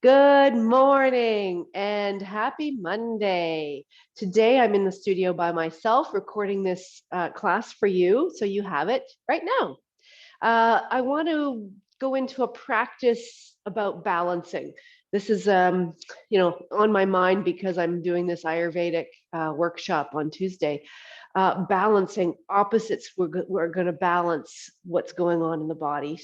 Good morning and happy Monday. Today I'm in the studio by myself recording this class for you, so you have it right now. I want to go into a practice about balancing. This is, on my mind because I'm doing this Ayurvedic workshop on Tuesday. Balancing opposites, we're going to balance what's going on in the body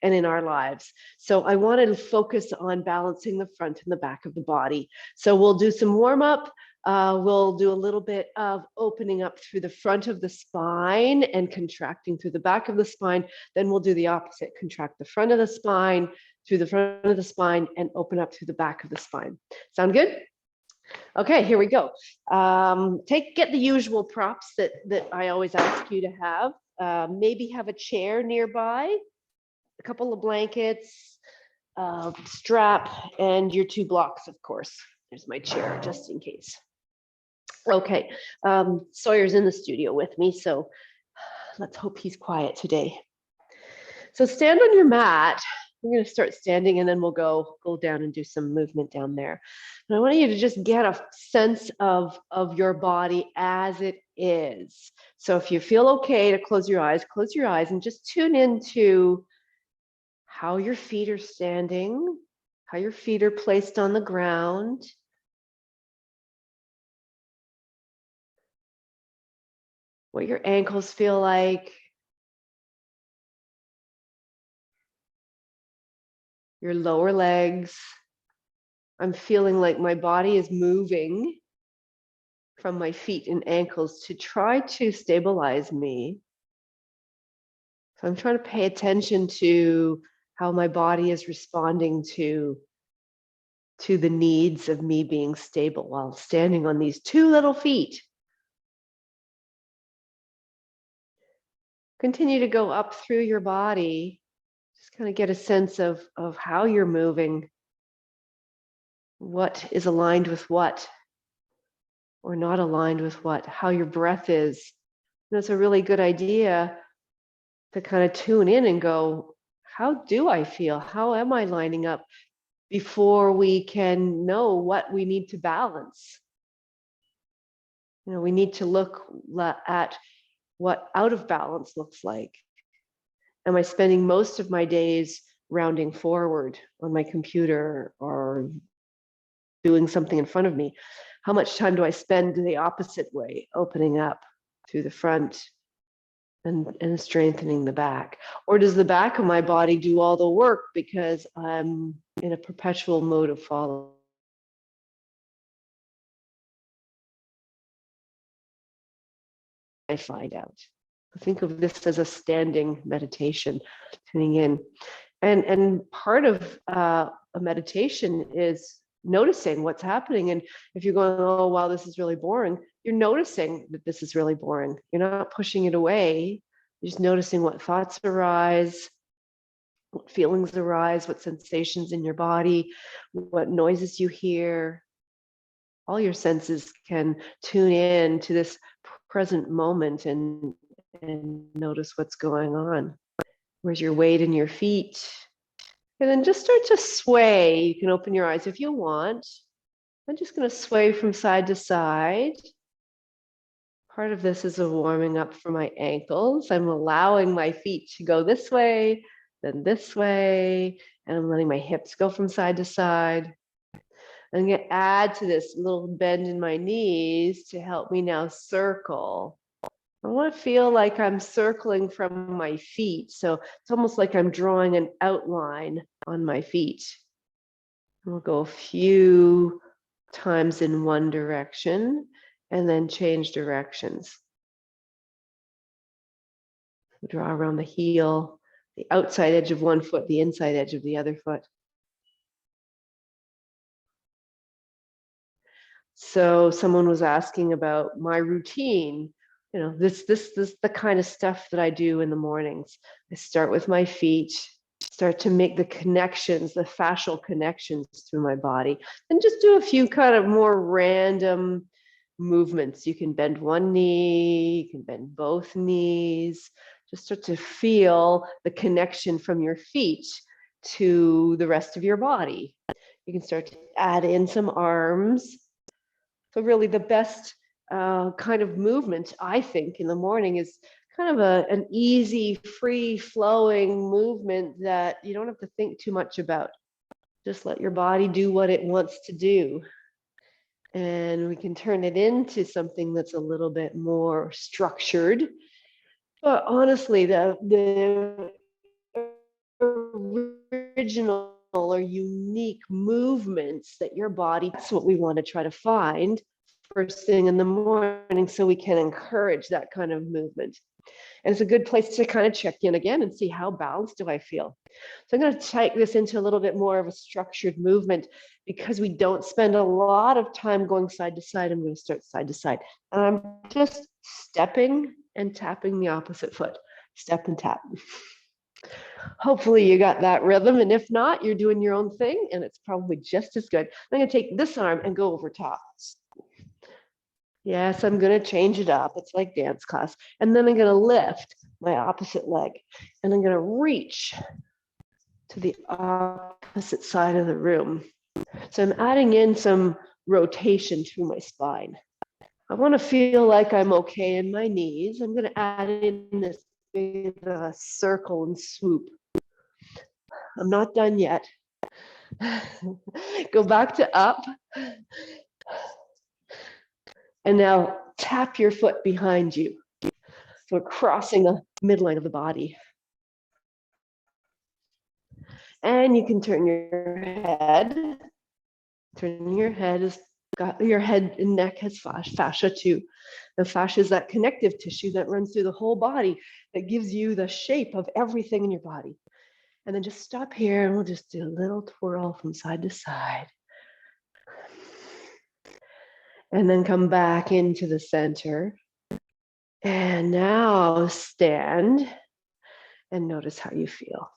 and in our lives. So I wanted to focus on balancing the front and the back of the body. So we'll do some warm up. We'll do a little bit of opening up through the front of the spine and contracting through the back of the spine. Then we'll do the opposite, contract the front of the spine, through the front of the spine, and open up through the back of the spine. Sound good? Okay, here we go. Get the usual props that I always ask you to have. Maybe have a chair nearby, a couple of blankets, strap, and your 2 blocks, of course. There's my chair, just in case. Okay, Sawyer's in the studio with me, so let's hope he's quiet today. So stand on your mat. We're going to start standing and then we'll go down and do some movement down there. And I want you to just get a sense of your body as it is. So if you feel okay to close your eyes and just tune into how your feet are standing, how your feet are placed on the ground. What your ankles feel like. Your lower legs. I'm feeling like my body is moving from my feet and ankles to try to stabilize me. So I'm trying to pay attention to how my body is responding to the needs of me being stable while standing on these 2 little feet. Continue to go up through your body. Just kind of get a sense of how you're moving, what is aligned with what, or not aligned with what, how your breath is. And it's a really good idea to kind of tune in and go, how do I feel? How am I lining up before we can know what we need to balance? We need to look at what out of balance looks like. Am I spending most of my days rounding forward on my computer or doing something in front of me? How much time do I spend the opposite way, opening up through the front and strengthening the back? Or does the back of my body do all the work because I'm in a perpetual mode of follow? I find out. Think of this as a standing meditation, tuning in. And part of a meditation is noticing what's happening. And if you're going, oh, wow, this is really boring, you're noticing that this is really boring. You're not pushing it away. You're just noticing what thoughts arise, what feelings arise, what sensations in your body, what noises you hear. All your senses can tune in to this present moment and notice what's going on. Where's your weight in your feet? And then just start to sway. You can open your eyes if you want. I'm just going to sway from side to side. Part of this is a warming up for my ankles. I'm allowing my feet to go this way, then this way, and I'm letting my hips go from side to side. I'm going to add to this little bend in my knees to help me now circle. I want to feel like I'm circling from my feet. So it's almost like I'm drawing an outline on my feet. We'll go a few times in one direction and then change directions. Draw around the heel, the outside edge of one foot, the inside edge of the other foot. So someone was asking about my routine. This the kind of stuff that I do in the mornings. I start with my feet, start to make the connections, the fascial connections through my body, and just do a few kind of more random movements. You can bend one knee, you can bend both knees. Just start to feel the connection from your feet to the rest of your body. You can start to add in some arms. So really the best kind of movement, I think, in the morning is kind of an easy, free-flowing movement that you don't have to think too much about. Just let your body do what it wants to do. And we can turn it into something that's a little bit more structured. But honestly, the original or unique movements that your body, that's what we want to try to find first thing in the morning so we can encourage that kind of movement. And it's a good place to kind of check in again and see how balanced do I feel. So I'm going to take this into a little bit more of a structured movement because we don't spend a lot of time going side to side. I'm going to start side to side. And I'm just stepping and tapping the opposite foot. Step and tap. Hopefully you got that rhythm. And if not, you're doing your own thing and it's probably just as good. I'm going to take this arm and go over top. Yes, I'm going to change it up. It's like dance class. And then I'm going to lift my opposite leg and I'm going to reach to the opposite side of the room. So I'm adding in some rotation through my spine. I want to feel like I'm okay in my knees. I'm going to add in this big circle and swoop. I'm not done yet. Go back to up. And now tap your foot behind you. So we're crossing the midline of the body. And you can turn your head. Turning your head is got your head and neck has fascia too. The fascia is that connective tissue that runs through the whole body that gives you the shape of everything in your body. And then just stop here and we'll just do a little twirl from side to side. And then come back into the center. And now stand and notice how you feel.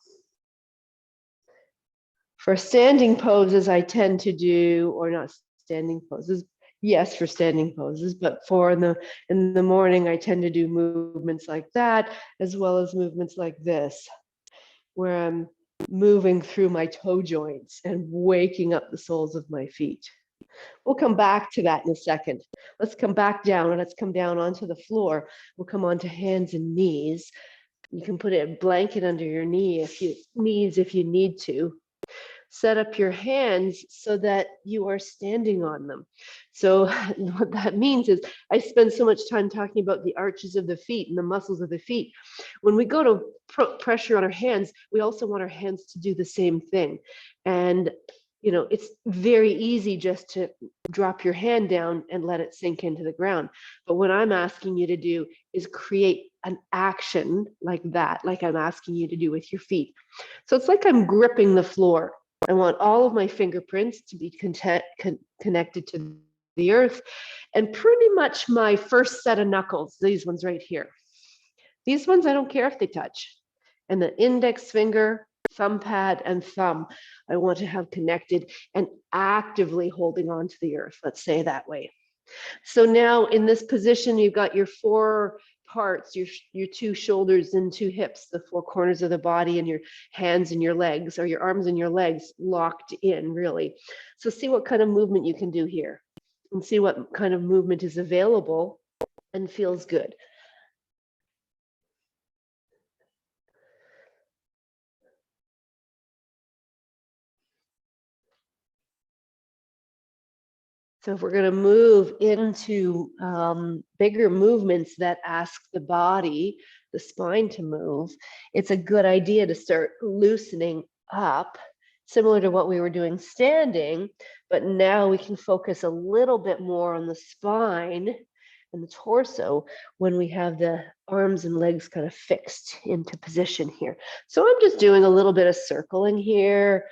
For standing poses, I tend to do, or not standing poses, yes, for standing poses, but for in the morning, I tend to do movements like that, as well as movements like this, where I'm moving through my toe joints and waking up the soles of my feet. We'll come back to that in a second. Let's come back down and let's come down onto the floor. We'll come onto hands and knees. You can put a blanket under your knees if you need to. Set up your hands so that you are standing on them. So what that means is I spend so much time talking about the arches of the feet and the muscles of the feet. When we go to pressure on our hands, we also want our hands to do the same thing. And it's very easy just to drop your hand down and let it sink into the ground. But what I'm asking you to do is create an action like that, like I'm asking you to do with your feet. So it's like I'm gripping the floor. I want all of my fingerprints to be connected to the earth, and pretty much my first set of knuckles, these ones right here. These ones, I don't care if they touch. And the index finger, thumb pad, and thumb, I want to have connected and actively holding on to the earth, let's say that way. So now in this position, you've got your four parts, your two shoulders and two hips, the four corners of the body, and your hands and your legs, or your arms and your legs locked in, really. So see what kind of movement you can do here and see what kind of movement is available and feels good. So if we're going to move into bigger movements that ask the body, the spine to move, it's a good idea to start loosening up, similar to what we were doing standing, but now we can focus a little bit more on the spine and the torso when we have the arms and legs kind of fixed into position here. So I'm just doing a little bit of circling here.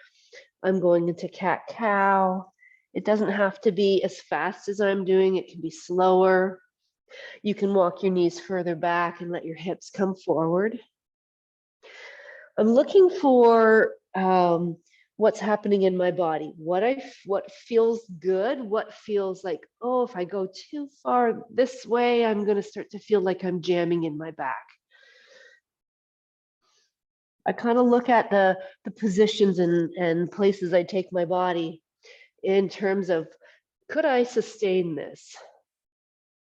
I'm going into cat-cow. It doesn't have to be as fast as I'm doing. It can be slower. You can walk your knees further back and let your hips come forward. I'm looking for what's happening in my body, what feels good, what feels like, oh, if I go too far this way, I'm going to start to feel like I'm jamming in my back. I kind of look at the positions and places I take my body in terms of, could I sustain this?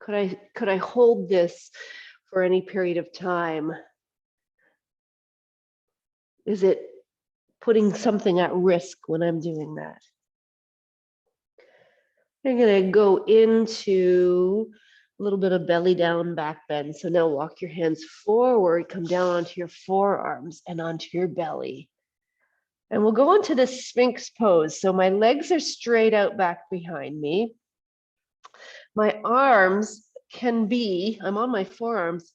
Could I hold this for any period of time? Is it putting something at risk when I'm doing that? I'm going to go into a little bit of belly down, back bend. So now walk your hands forward, come down onto your forearms and onto your belly. And we'll go into the Sphinx pose. So my legs are straight out back behind me. My arms can be, I'm on my forearms.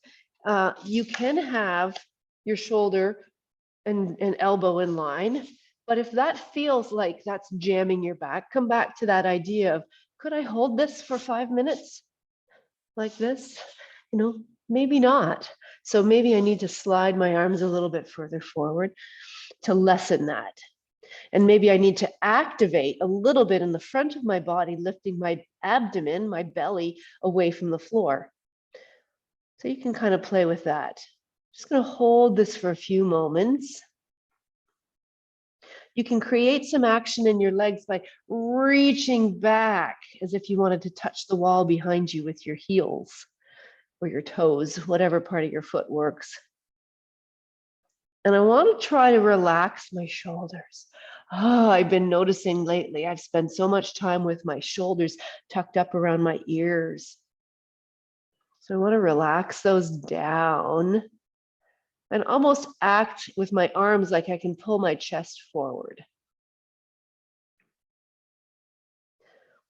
You can have your shoulder and elbow in line. But if that feels like that's jamming your back, come back to that idea of, could I hold this for 5 minutes like this? You know, maybe not. So maybe I need to slide my arms a little bit further forward to lessen that. And maybe I need to activate a little bit in the front of my body, lifting my abdomen, my belly away from the floor. So you can kind of play with that. Just going to hold this for a few moments. You can create some action in your legs by reaching back as if you wanted to touch the wall behind you with your heels or your toes, whatever part of your foot works. And I want to try to relax my shoulders. Oh, I've been noticing lately, I've spent so much time with my shoulders tucked up around my ears. So I want to relax those down and almost act with my arms like I can pull my chest forward.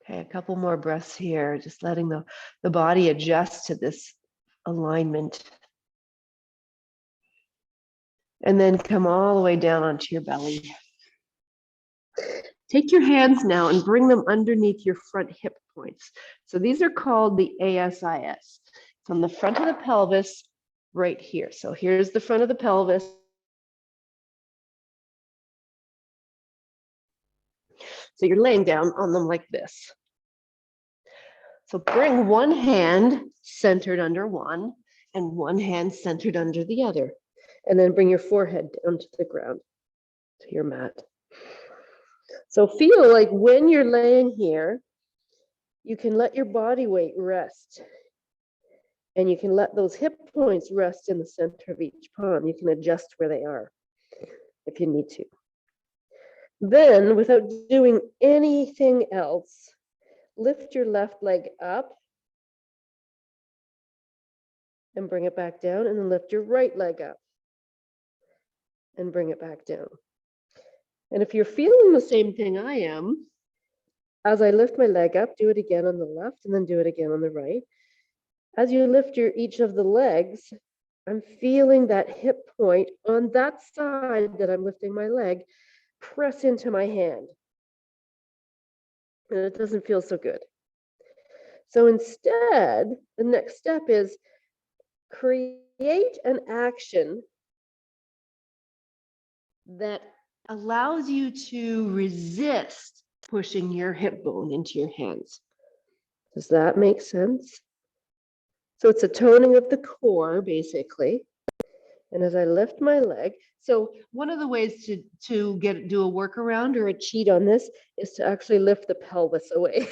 Okay, a couple more breaths here, just letting the body adjust to this alignment. And then come all the way down onto your belly. Take your hands now and bring them underneath your front hip points. So these are called the ASIS. It's on the front of the pelvis right here. So here's the front of the pelvis. So you're laying down on them like this. So bring one hand centered under one and one hand centered under the other. And then bring your forehead down to the ground, to your mat. So feel like when you're laying here, you can let your body weight rest. And you can let those hip points rest in the center of each palm. You can adjust where they are if you need to. Then, without doing anything else, lift your left leg up and bring it back down, and then lift your right leg up and bring it back down. And if you're feeling the same thing I am, as I lift my leg up, do it again on the left and then do it again on the right. As you lift each of the legs, I'm feeling that hip point on that side that I'm lifting my leg press into my hand. And it doesn't feel so good. So instead, the next step is create an action that allows you to resist pushing your hip bone into your hands. Does that make sense? So it's a toning of the core, basically. And as I lift my leg, so one of the ways to do a workaround or a cheat on this is to actually lift the pelvis away.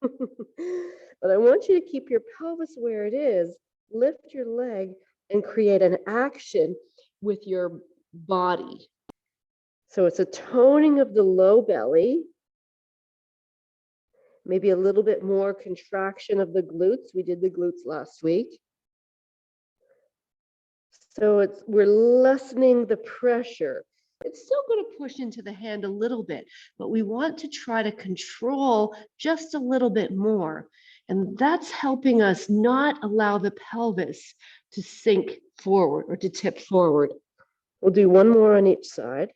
But I want you to keep your pelvis where it is, lift your leg, and create an action with your body. So it's a toning of the low belly, maybe a little bit more contraction of the glutes. We did the glutes last week. So we're lessening the pressure. It's still going to push into the hand a little bit, but we want to try to control just a little bit more. And that's helping us not allow the pelvis to sink forward or to tip forward. We'll do one more on each side.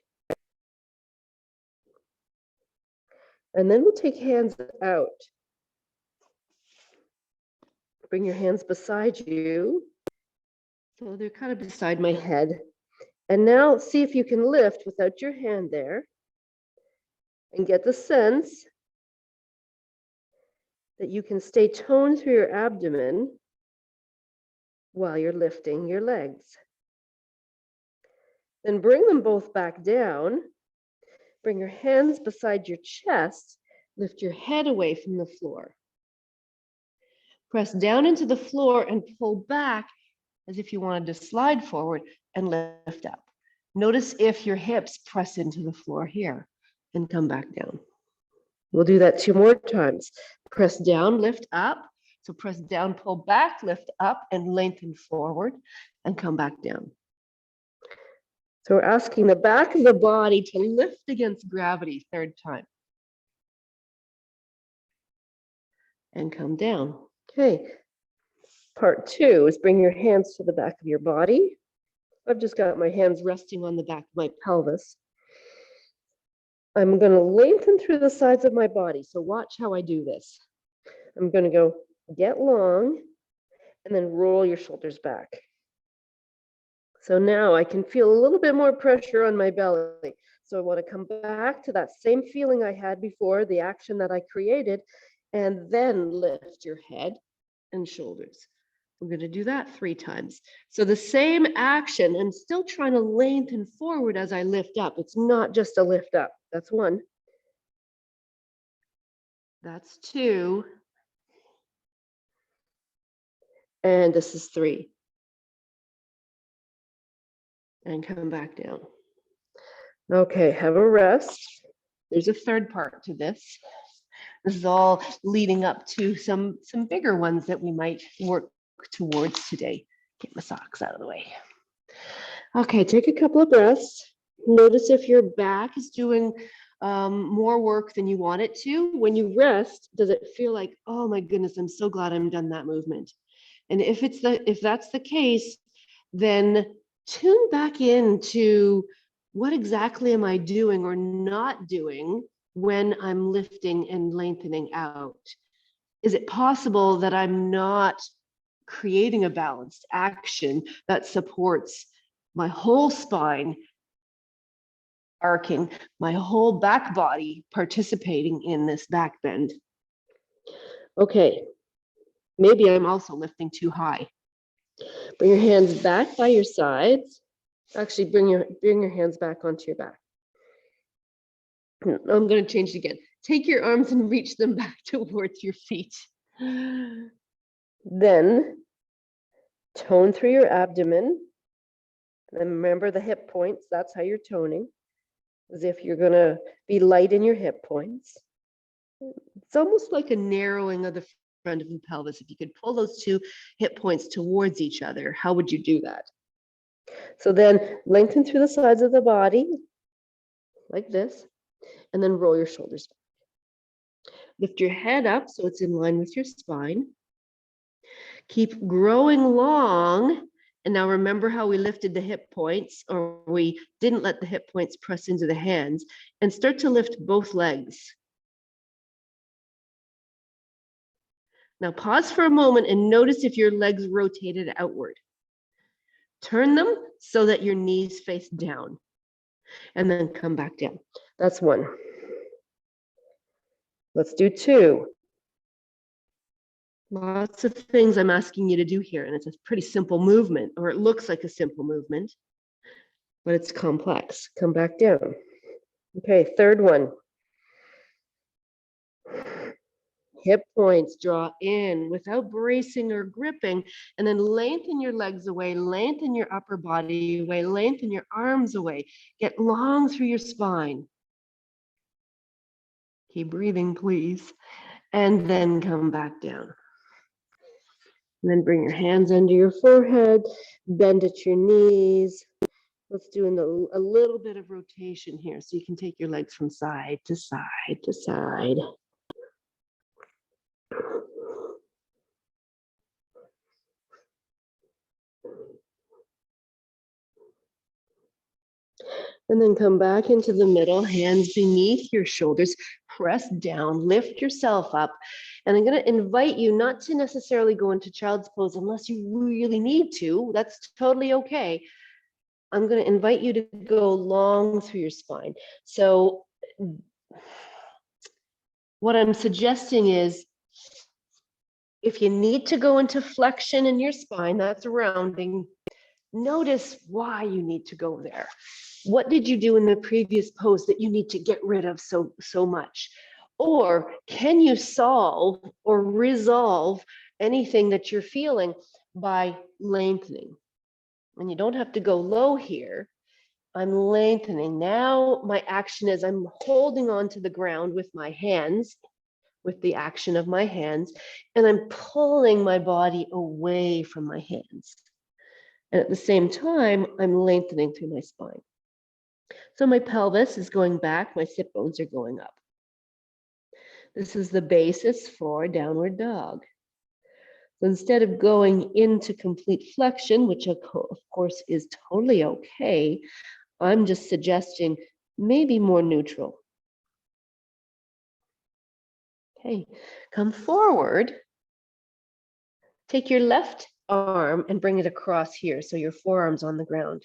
And then we'll take hands out. Bring your hands beside you. So they're kind of beside my head. And now see if you can lift without your hand there and get the sense that you can stay toned through your abdomen while you're lifting your legs. Then bring them both back down. Bring your hands beside your chest. Lift your head away from the floor. Press down into the floor and pull back as if you wanted to slide forward and lift up. Notice if your hips press into the floor here and come back down. We'll do that 2 more times. Press down, lift up. So press down, pull back, lift up, and lengthen forward and come back down. So we're asking the back of the body to lift against gravity, 3rd time. And come down. Okay. Part 2 is bring your hands to the back of your body. I've just got my hands resting on the back of my pelvis. I'm going to lengthen through the sides of my body. So watch how I do this. I'm going to go get long and then roll your shoulders back. So now I can feel a little bit more pressure on my belly. So I want to come back to that same feeling I had before, the action that I created, and then lift your head and shoulders. We're going to do that 3 times. So the same action, and still trying to lengthen forward as I lift up. It's not just a lift up. That's 1. That's 2. And this is 3. And come back down. Okay, have a rest. There's a 3rd part to this. This is all leading up to some bigger ones that we might work towards today. Get my socks out of the way. Okay, take a couple of breaths. Notice if your back is doing more work than you want it to. When you rest, does it feel like, oh my goodness, I'm so glad I'm done that movement? And if that's the case, then tune back into what exactly am I doing or not doing when I'm lifting and lengthening out? Is it possible that I'm not creating a balanced action that supports my whole spine arcing, my whole back body participating in this back bend? Okay, maybe I'm also lifting too high. Bring your hands back by your sides. Actually, bring your hands back onto your back. I'm going to change it again. Take your arms and reach them back towards your feet. Then tone through your abdomen. And remember the hip points. That's how you're toning, as if you're going to be light in your hip points. It's almost like a narrowing of the front of the pelvis. If you could pull those 2 hip points towards each other, how would you do that? So then lengthen through the sides of the body like this, and then roll your shoulders back. Lift your head up so it's in line with your spine. Keep growing long. And now remember how we lifted the hip points, or we didn't let the hip points press into the hands, and start to lift both legs. Now pause for a moment and notice if your legs rotated outward. Turn them so that your knees face down, and then come back down. That's 1. Let's do 2. Lots of things I'm asking you to do here, and it's a pretty simple movement, or it looks like a simple movement, but it's complex. Come back down. Okay, 3rd one. Hip points, draw in without bracing or gripping, and then lengthen your legs away, lengthen your upper body away, lengthen your arms away. Get long through your spine. Keep breathing, please. And then come back down. And then bring your hands under your forehead, bend at your knees. Let's do a little bit of rotation here so you can take your legs from side to side to side. And then come back into the middle, hands beneath your shoulders, press down, lift yourself up. And I'm going to invite you not to necessarily go into child's pose unless you really need to. That's totally okay. I'm going to invite you to go long through your spine. So what I'm suggesting is, if you need to go into flexion in your spine, that's rounding, notice why you need to go there. What did you do in the previous pose that you need to get rid of so much? Or can you solve or resolve anything that you're feeling by lengthening? And you don't have to go low here. I'm lengthening. Now my action is I'm holding on to the ground with my hands, with the action of my hands, and I'm pulling my body away from my hands. And at the same time, I'm lengthening through my spine. So my pelvis is going back, my sit bones are going up. This is the basis for downward dog. So instead of going into complete flexion, which of course is totally okay, I'm just suggesting maybe more neutral. Okay, come forward. Take your left arm and bring it across here so your forearm's on the ground.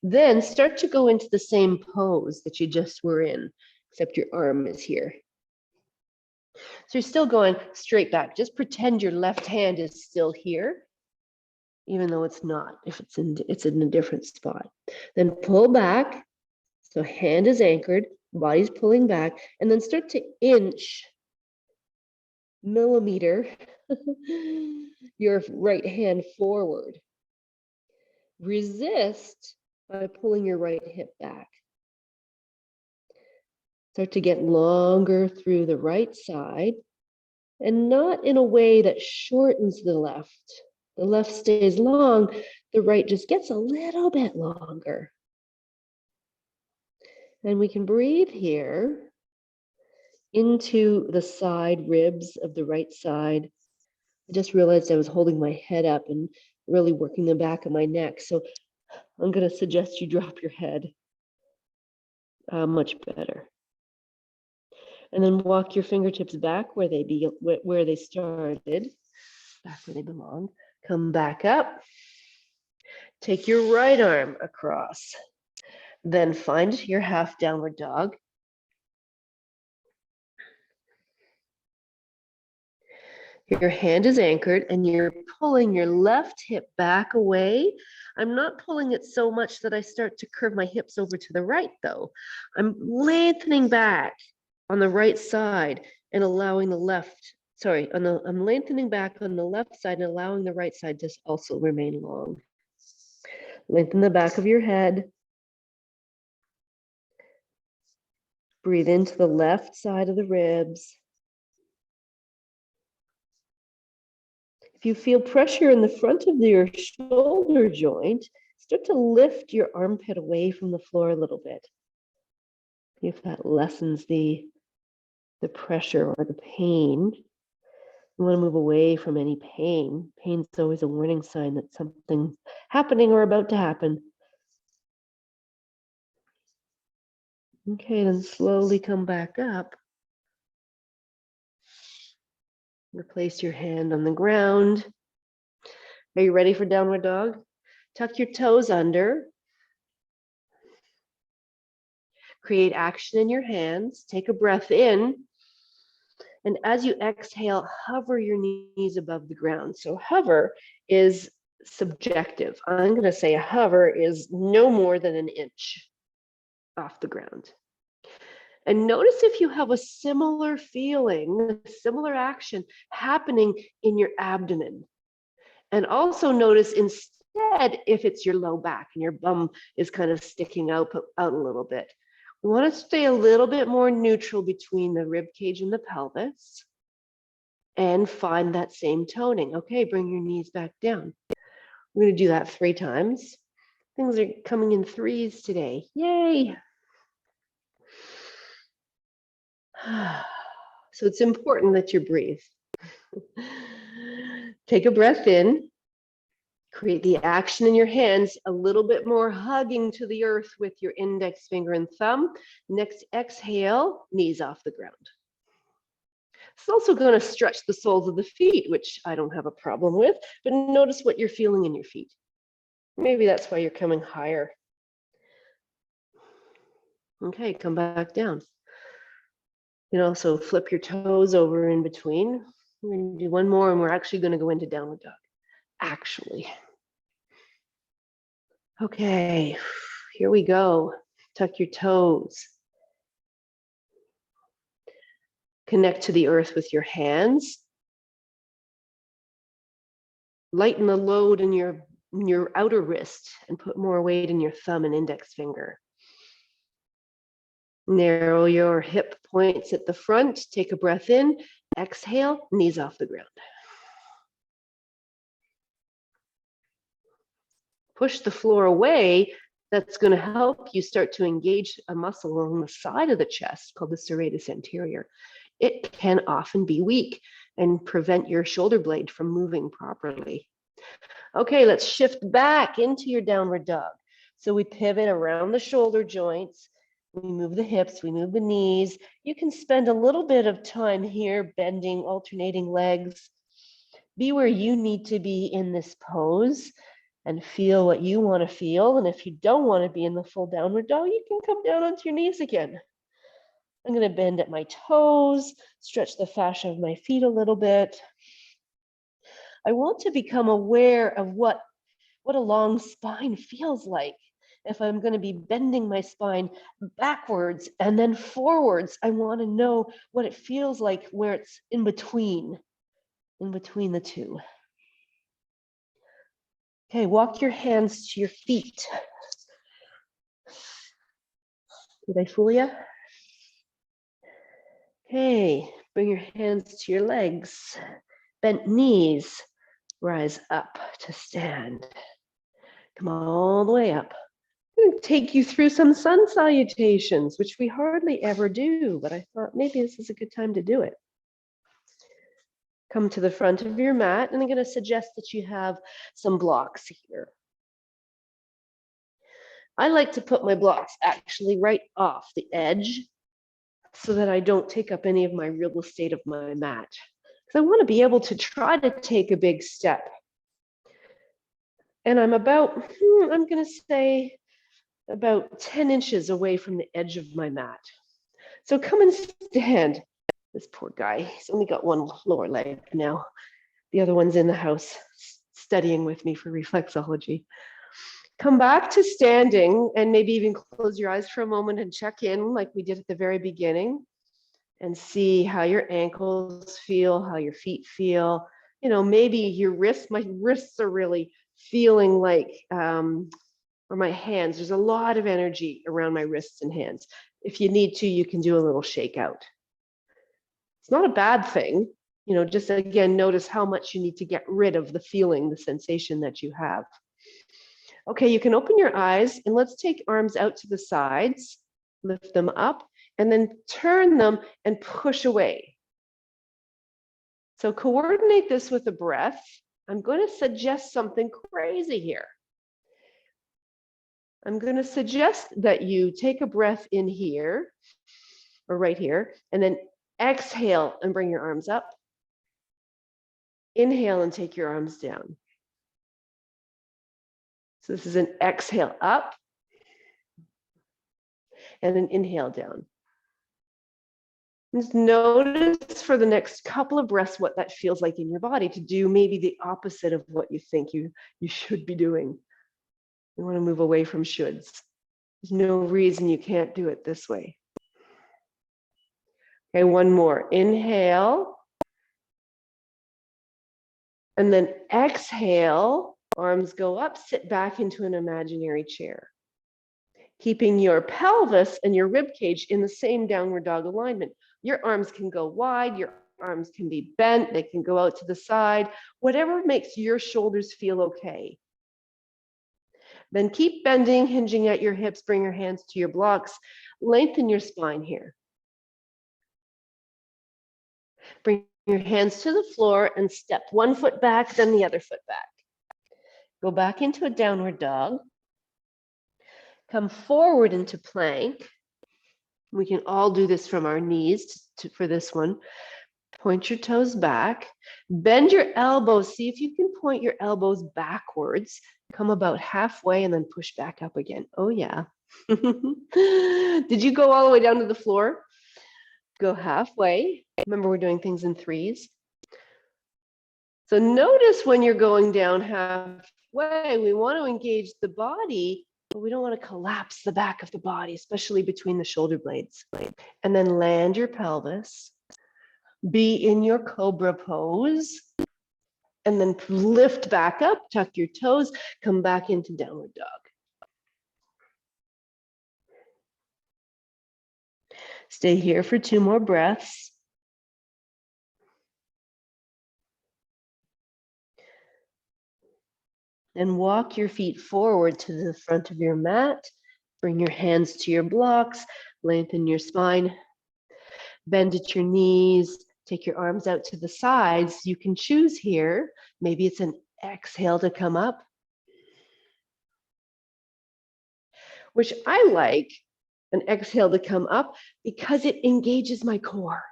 Then start to go into the same pose that you just were in, except your arm is here. So you're still going straight back. Just pretend your left hand is still here, even though it's not, if it's in a different spot. Then pull back. So hand is anchored, body's pulling back, and then start to inch, millimeter, your right hand forward. Resist by pulling your right hip back. Start to get longer through the right side, and not in a way that shortens the left. The left stays long, the right just gets a little bit longer. And we can breathe here into the side ribs of the right side. I just realized I was holding my head up and really working the back of my neck. So I'm going to suggest you drop your head. Much better. And then walk your fingertips back where they started, back where they belong. Come back up. Take your right arm across. Then find your half downward dog. Your hand is anchored and you're pulling your left hip back away. I'm not pulling it so much that I start to curve my hips over to the right though. I'm lengthening back on the right side and allowing the left, I'm lengthening back on the left side and allowing the right side to also remain long. Lengthen the back of your head. Breathe into the left side of the ribs. If you feel pressure in the front of your shoulder joint, start to lift your armpit away from the floor a little bit. If that lessens the pressure or the pain, you want to move away from any pain. Pain's always a warning sign that something's happening or about to happen. Okay, then slowly come back up. Replace your hand on the ground. Are you ready for downward dog? Tuck your toes under. Create action in your hands. Take a breath in. And as you exhale, hover your knees above the ground. So hover is subjective. I'm going to say a hover is no more than an inch off the ground. And notice if you have a similar feeling, a similar action happening in your abdomen. And also notice instead if it's your low back and your bum is kind of sticking out a little bit. We want to stay a little bit more neutral between the rib cage and the pelvis and find that same toning. Okay, bring your knees back down. We're going to do that 3 times. Things are coming in 3s today. Yay! So it's important that you breathe. Take a breath in. Create the action in your hands, a little bit more hugging to the earth with your index finger and thumb. Next exhale, knees off the ground. It's also going to stretch the soles of the feet, which I don't have a problem with, but notice what you're feeling in your feet. Maybe that's why you're coming higher. Okay, come back down. You can also flip your toes over in between. We're going to do one more, and we're actually going to go into downward dog. Actually. Okay, here we go. Tuck your toes. Connect to the earth with your hands. Lighten the load in your outer wrist and put more weight in your thumb and index finger. Narrow your hip points at the front. Take a breath in. Exhale, knees off the ground. Push the floor away. That's going to help you start to engage a muscle along the side of the chest called the serratus anterior. It can often be weak and prevent your shoulder blade from moving properly. Okay, let's shift back into your downward dog. So we pivot around the shoulder joints. We move the hips, we move the knees. You can spend a little bit of time here bending, alternating legs. Be where you need to be in this pose and feel what you want to feel. And if you don't want to be in the full downward dog, you can come down onto your knees again. I'm going to bend at my toes, stretch the fascia of my feet a little bit. I want to become aware of what a long spine feels like. If I'm going to be bending my spine backwards and then forwards, I want to know what it feels like where it's in between the two. Okay, walk your hands to your feet. Did I fool you? Okay, bring your hands to your legs. Bent knees, rise up to stand. Come all the way up. I'm going to take you through some sun salutations, which we hardly ever do, but I thought maybe this is a good time to do it. Come to the front of your mat, and I'm going to suggest that you have some blocks here. I like to put my blocks actually right off the edge so that I don't take up any of my real estate of my mat. Because I want to be able to try to take a big step. And I'm about, I'm going to say, about 10 inches away from the edge of my mat. So come and stand. This poor guy, he's only got one lower leg now. The other one's in the house studying with me for reflexology. Come back to standing and maybe even close your eyes for a moment and check in like we did at the very beginning and see how your ankles feel, how your feet feel. You know, maybe your wrists, my wrists are really feeling like, or my hands, there's a lot of energy around my wrists and hands. If you need to, you can do a little shake out. It's not a bad thing. You know, just again, notice how much you need to get rid of the feeling, the sensation that you have. Okay, you can open your eyes and let's take arms out to the sides, lift them up, and then turn them and push away. So coordinate this with a breath. I'm going to suggest something crazy here. I'm going to suggest that you take a breath in here, or right here, and then exhale and bring your arms up. Inhale and take your arms down. So this is an exhale up and an inhale down. Just notice for the next couple of breaths what that feels like in your body to do maybe the opposite of what you think you should be doing. You want to move away from shoulds. There's no reason you can't do it this way. Okay, one more. Inhale. And then exhale, arms go up, sit back into an imaginary chair. Keeping your pelvis and your rib cage in the same downward dog alignment. Your arms can go wide, your arms can be bent, they can go out to the side, whatever makes your shoulders feel okay. Then keep bending, hinging at your hips, bring your hands to your blocks, lengthen your spine here. Bring your hands to the floor and step one foot back, then the other foot back. Go back into a downward dog. Come forward into plank. We can all do this from our knees for this one. Point your toes back. Bend your elbows. See if you can point your elbows backwards. Come about halfway and then push back up again. Oh, yeah. Did you go all the way down to the floor? Go halfway. Remember, we're doing things in threes. So notice when you're going down halfway, we want to engage the body, but we don't want to collapse the back of the body, especially between the shoulder blades. And then land your pelvis. Be in your cobra pose. And then lift back up, tuck your toes, come back into downward dog. Stay here for 2 more breaths. And walk your feet forward to the front of your mat. Bring your hands to your blocks, lengthen your spine, bend at your knees, take your arms out to the sides. You can choose here. Maybe it's an exhale to come up, which I like, an exhale to come up because it engages my core.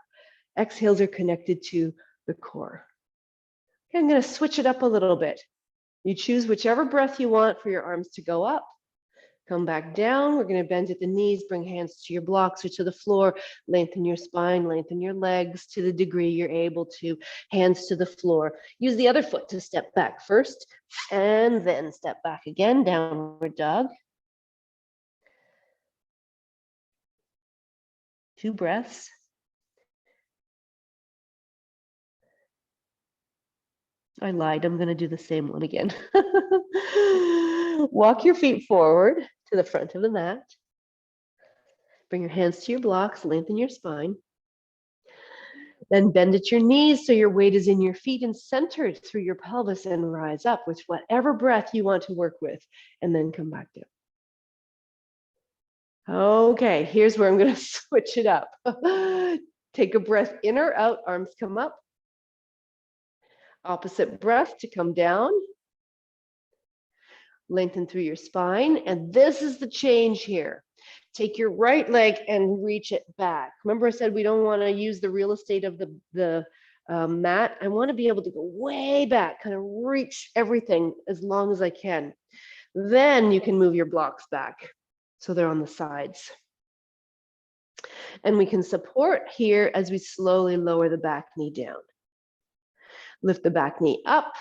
Exhales are connected to the core. Okay, I'm going to switch it up a little bit. You choose whichever breath you want for your arms to go up. Come back down. We're going to bend at the knees, bring hands to your blocks or to the floor, lengthen your spine, lengthen your legs to the degree you're able to, hands to the floor. Use the other foot to step back first, and then step back again, downward dog. 2 breaths. I lied, I'm going to do the same one again. Walk your feet forward to the front of the mat. Bring your hands to your blocks, lengthen your spine. Then bend at your knees so your weight is in your feet and centered through your pelvis, and rise up with whatever breath you want to work with, and then come back down. Okay, here's where I'm going to switch it up. Take a breath in or out, arms come up. Opposite breath to come down. Lengthen through your spine, and this is the change here. Take your right leg and reach it back. Remember I said we don't want to use the real estate of the mat. I want to be able to go way back, kind of reach everything as long as I can. Then you can move your blocks back so they're on the sides. And we can support here as we slowly lower the back knee down. Lift the back knee up.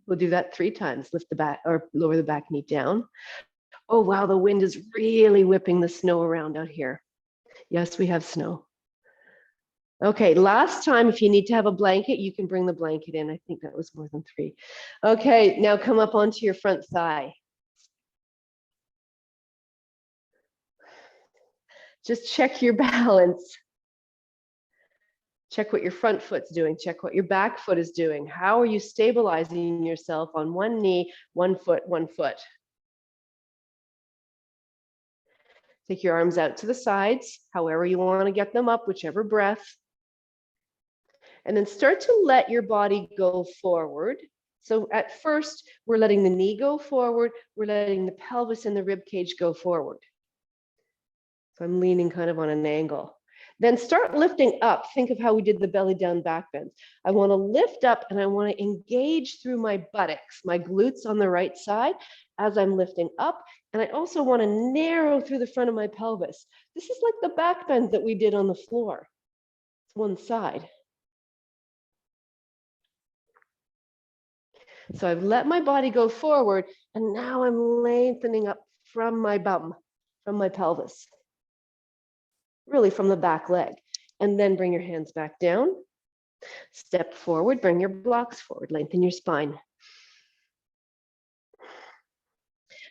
We'll do that 3 times. Lift the back or lower the back knee down. Oh, wow, the wind is really whipping the snow around out here. Yes, we have snow. Okay, last time, if you need to have a blanket, you can bring the blanket in. I think that was more than 3. Okay, now come up onto your front thigh. Just check your balance. Check what your front foot's doing. Check what your back foot is doing. How are you stabilizing yourself on one knee, one foot, one foot? Take your arms out to the sides, however you want to get them up, whichever breath. And then start to let your body go forward. So at first, we're letting the knee go forward. We're letting the pelvis and the rib cage go forward. So I'm leaning kind of on an angle. Then start lifting up. Think of how we did the belly down back bend. I want to lift up and I want to engage through my buttocks, my glutes on the right side as I'm lifting up. And I also want to narrow through the front of my pelvis. This is like the back bend that we did on the floor. It's one side. So I've let my body go forward, and now I'm lengthening up from my bum, from my pelvis, really from the back leg. And then bring your hands back down. Step forward, bring your blocks forward, lengthen your spine.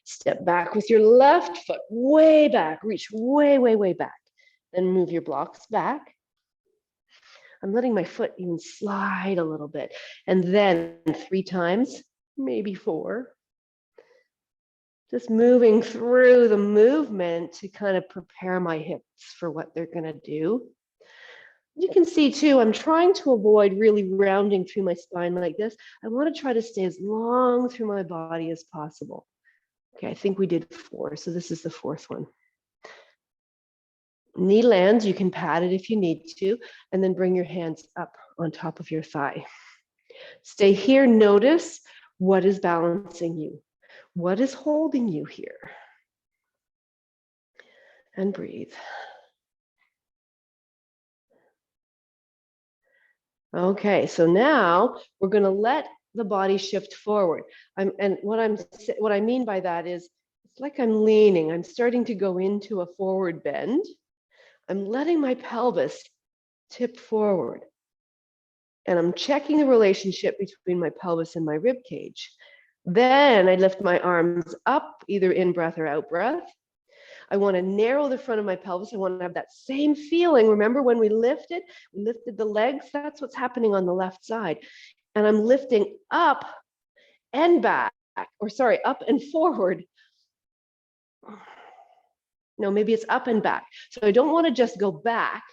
Step back with your left foot way back, reach way, way, way back. Then move your blocks back. I'm letting my foot even slide a little bit. And then 3 times, maybe 4. Just moving through the movement to kind of prepare my hips for what they're going to do. You can see too, I'm trying to avoid really rounding through my spine like this. I want to try to stay as long through my body as possible. Okay, I think we did 4, so this is the 4th one. Knee lands, you can pat it if you need to, and then bring your hands up on top of your thigh. Stay here, notice what is balancing you. What is holding you here? And breathe. Okay, so now we're going to let the body shift forward. And what I mean by that is, it's like I'm leaning. I'm starting to go into a forward bend. I'm letting my pelvis tip forward. And I'm checking the relationship between my pelvis and my rib cage. Then I lift my arms up, either in breath or out breath. I want to narrow the front of my pelvis. I want to have that same feeling. Remember when we lifted the legs? That's what's happening on the left side. And I'm lifting up and back, or sorry, up and forward. No, maybe it's up and back. So I don't want to just go back,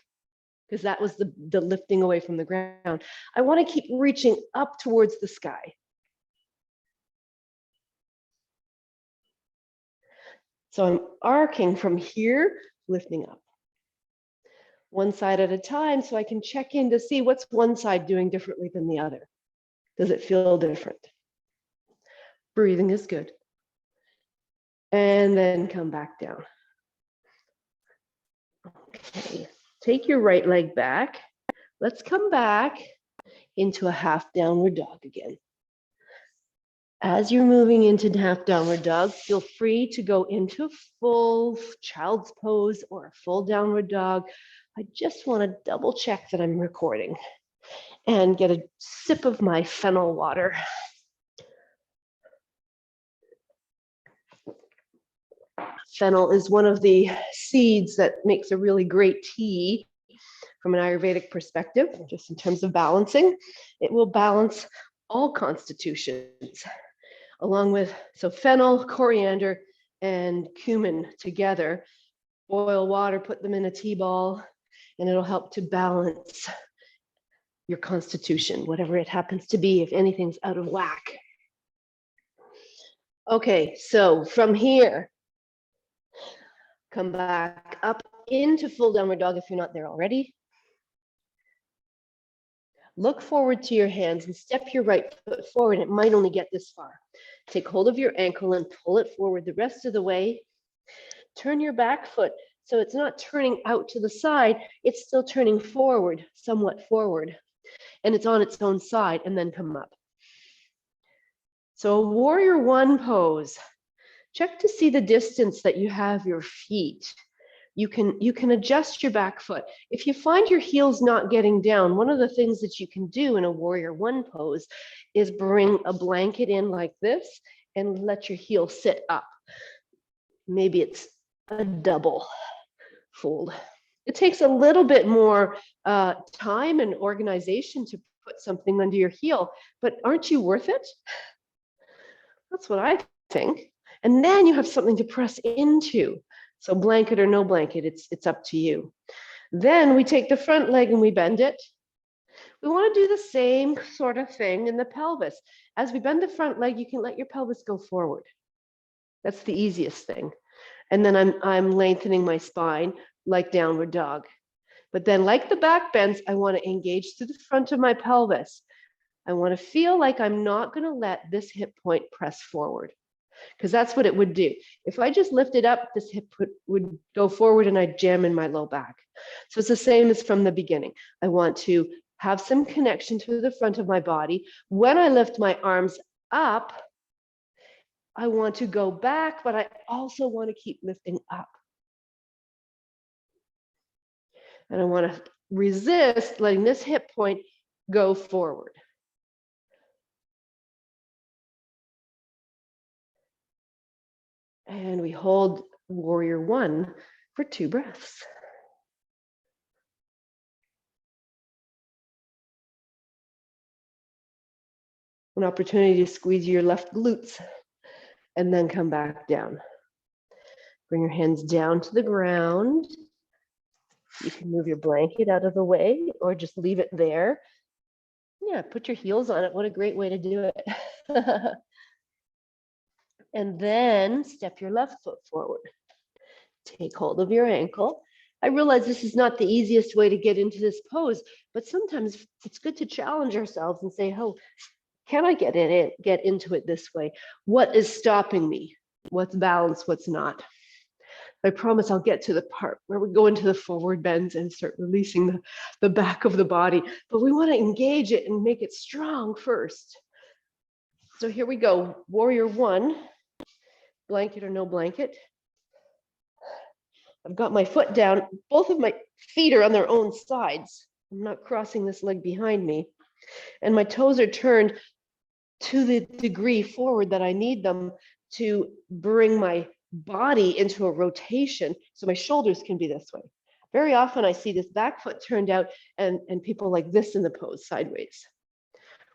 because that was the lifting away from the ground. I want to keep reaching up towards the sky. So I'm arcing from here, lifting up. One side at a time, so I can check in to see what's one side doing differently than the other. Does it feel different? Breathing is good. And then come back down. Okay, take your right leg back. Let's come back into a half downward dog again. As you're moving into half downward dog, feel free to go into a full child's pose or a full downward dog. I just want to double check that I'm recording and get a sip of my fennel water. Fennel is one of the seeds that makes a really great tea from an Ayurvedic perspective, just in terms of balancing. It will balance all constitutions, along with, so fennel, coriander, and cumin together. Boil water, put them in a tea ball, and it'll help to balance your constitution, whatever it happens to be, if anything's out of whack. Okay, so from here, come back up into full downward dog if you're not there already. Look forward to your hands and step your right foot forward. It might only get this far. Take hold of your ankle and pull it forward the rest of the way. Turn your back foot so it's not turning out to the side, it's still turning forward, somewhat forward. And it's on its own side, and then come up. So a warrior one pose. Check to see the distance that you have your feet. You can adjust your back foot. If you find your heels not getting down, one of the things that you can do in a warrior one pose is bring a blanket in like this and let your heel sit up. Maybe it's a double fold. It takes a little bit more time and organization to put something under your heel, but aren't you worth it? That's what I think. And then you have something to press into. So blanket or no blanket, it's up to you. Then we take the front leg and we bend it. We want to do the same sort of thing in the pelvis. As we bend the front leg, you can let your pelvis go forward. That's the easiest thing. And then I'm lengthening my spine like downward dog. But then like the back bends, I want to engage to the front of my pelvis. I want to feel like I'm not going to let this hip point press forward, because that's what it would do. If I just lifted up, this hip would go forward and I'd jam in my low back. So it's the same as from the beginning. I want to have some connection to the front of my body. When I lift my arms up, I want to go back, but I also want to keep lifting up. And I want to resist letting this hip point go forward. And we hold warrior one for 2 breaths. An opportunity to squeeze your left glutes and then come back down. Bring your hands down to the ground. You can move your blanket out of the way or just leave it there. Yeah, put your heels on it. What a great way to do it. And then step your left foot forward. Take hold of your ankle. I realize this is not the easiest way to get into this pose, but sometimes it's good to challenge ourselves and say, oh, can I get into it this way? What is stopping me? What's balanced, what's not? I promise I'll get to the part where we go into the forward bends and start releasing the back of the body, but we want to engage it and make it strong first. So here we go, warrior one, blanket or no blanket. I've got my foot down, both of my feet are on their own sides. I'm not crossing this leg behind me. And my toes are turned to the degree forward that I need them to bring my body into a rotation so my shoulders can be this way. Very often I see this back foot turned out and people like this in the pose sideways.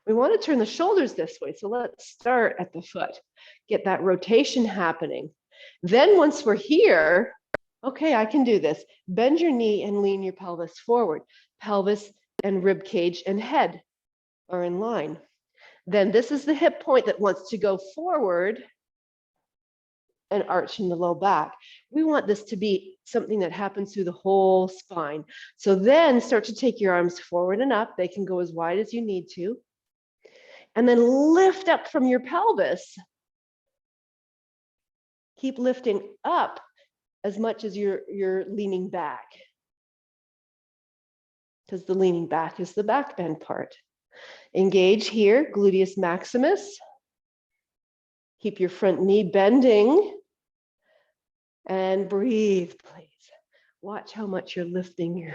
We want to turn the shoulders this way. So let's start at the foot, get that rotation happening. Then once we're here, okay, I can do this. Bend your knee and lean your pelvis forward. Pelvis and rib cage and head are in line. Then this is the hip point that wants to go forward and arch in the low back. We want this to be something that happens through the whole spine. So then start to take your arms forward and up. They can go as wide as you need to. And then lift up from your pelvis. Keep lifting up as much as you're leaning back. Because the leaning back is the back bend part. Engage here, gluteus maximus. Keep your front knee bending. And breathe, please. Watch how much you're lifting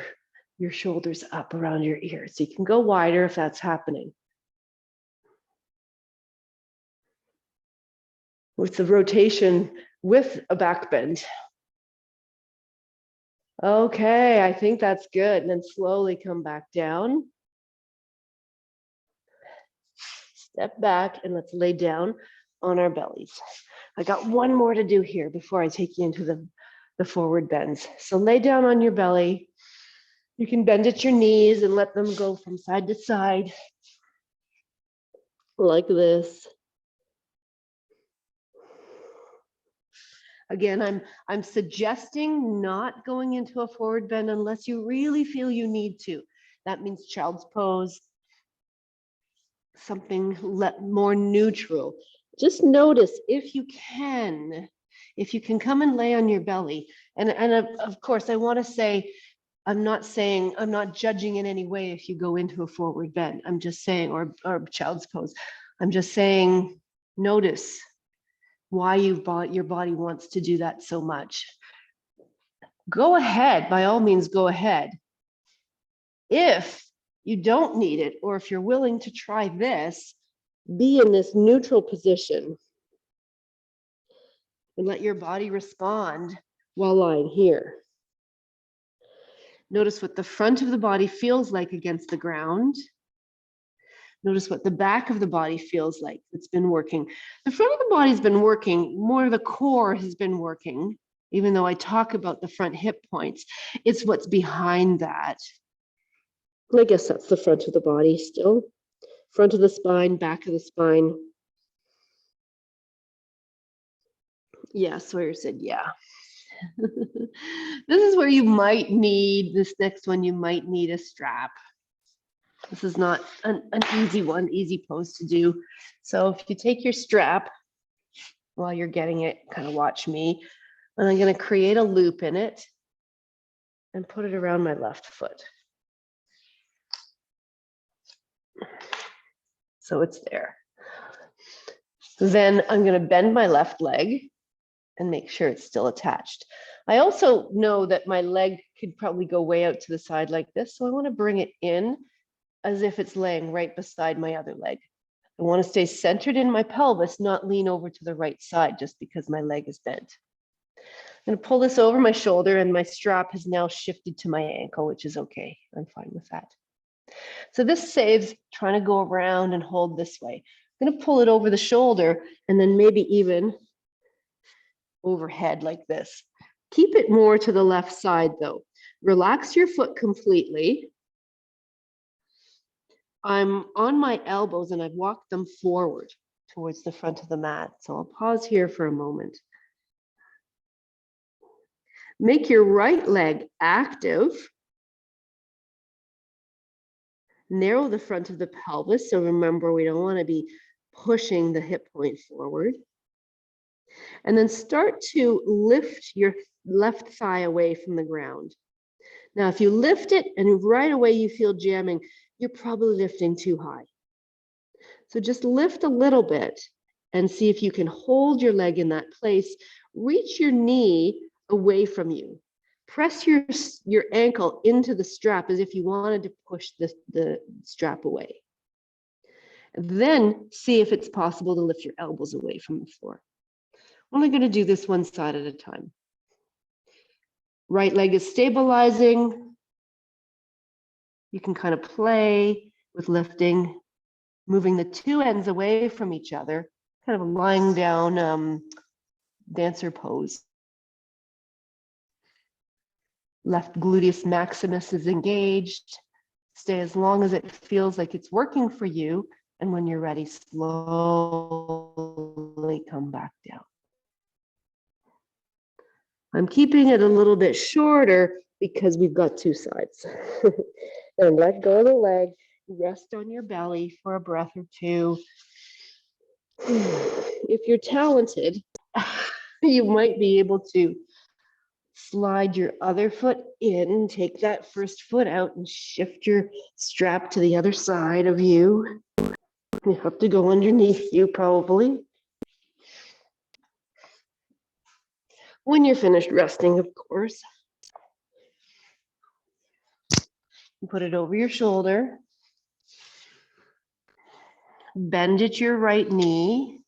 your shoulders up around your ears. So you can go wider if that's happening. With the rotation with a back bend. Okay, I think that's good. And then slowly come back down. Step back and let's lay down on our bellies. I got one more to do here before I take you into the forward bends. So lay down on your belly. You can bend at your knees and let them go from side to side like this. Again, I'm suggesting not going into a forward bend unless you really feel you need to. That means child's pose, something more neutral. Just notice if you can come and lay on your belly. And of course, I want to say, I'm not judging in any way if you go into a forward bend. I'm just saying, or child's pose. I'm just saying, notice why your body wants to do that so much. Go ahead, by all means, go ahead. If you don't need it, or if you're willing to try this, be in this neutral position and let your body respond while lying here. Notice what the front of the body feels like against the ground. Notice what the back of the body feels like. It's been working. The front of the body's been working. More of the core has been working, even though I talk about the front hip points. It's what's behind that. I guess that's the front of the body still. Front of the spine, back of the spine. Yeah, Sawyer said, yeah. This is where you might need, this next one, you might need a strap. This is not an easy one, easy pose to do. So if you take your strap while you're getting it, kind of watch me, and I'm going to create a loop in it and put it around my left foot. So it's there. Then I'm going to bend my left leg and make sure it's still attached. I also know that my leg could probably go way out to the side like this. So I want to bring it in as if it's laying right beside my other leg. I want to stay centered in my pelvis, not lean over to the right side just because my leg is bent. I'm going to pull this over my shoulder and my strap has now shifted to my ankle, which is okay. I'm fine with that. So this saves trying to go around and hold this way. I'm going to pull it over the shoulder and then maybe even overhead like this. Keep it more to the left side though. Relax your foot completely. I'm on my elbows and I've walked them forward towards the front of the mat. So I'll pause here for a moment. Make your right leg active. Narrow the front of the pelvis. So remember, we don't want to be pushing the hip point forward. And then start to lift your left thigh away from the ground. Now, if you lift it and right away you feel jamming, you're probably lifting too high. So just lift a little bit and see if you can hold your leg in that place. Reach your knee away from you. Press your ankle into the strap as if you wanted to push the strap away. Then see if it's possible to lift your elbows away from the floor. I'm only going to do this one side at a time. Right leg is stabilizing. You can kind of play with lifting, moving the two ends away from each other, kind of lying down dancer pose. Left gluteus maximus is engaged. Stay as long as it feels like it's working for you. And when you're ready, slowly come back down. I'm keeping it a little bit shorter because we've got two sides. Then let go of the leg, rest on your belly for a breath or two. If you're talented, you might be able to slide your other foot in, take that first foot out and shift your strap to the other side of you. You have to go underneath you probably. When you're finished resting, of course. You put it over your shoulder. Bend at your right knee.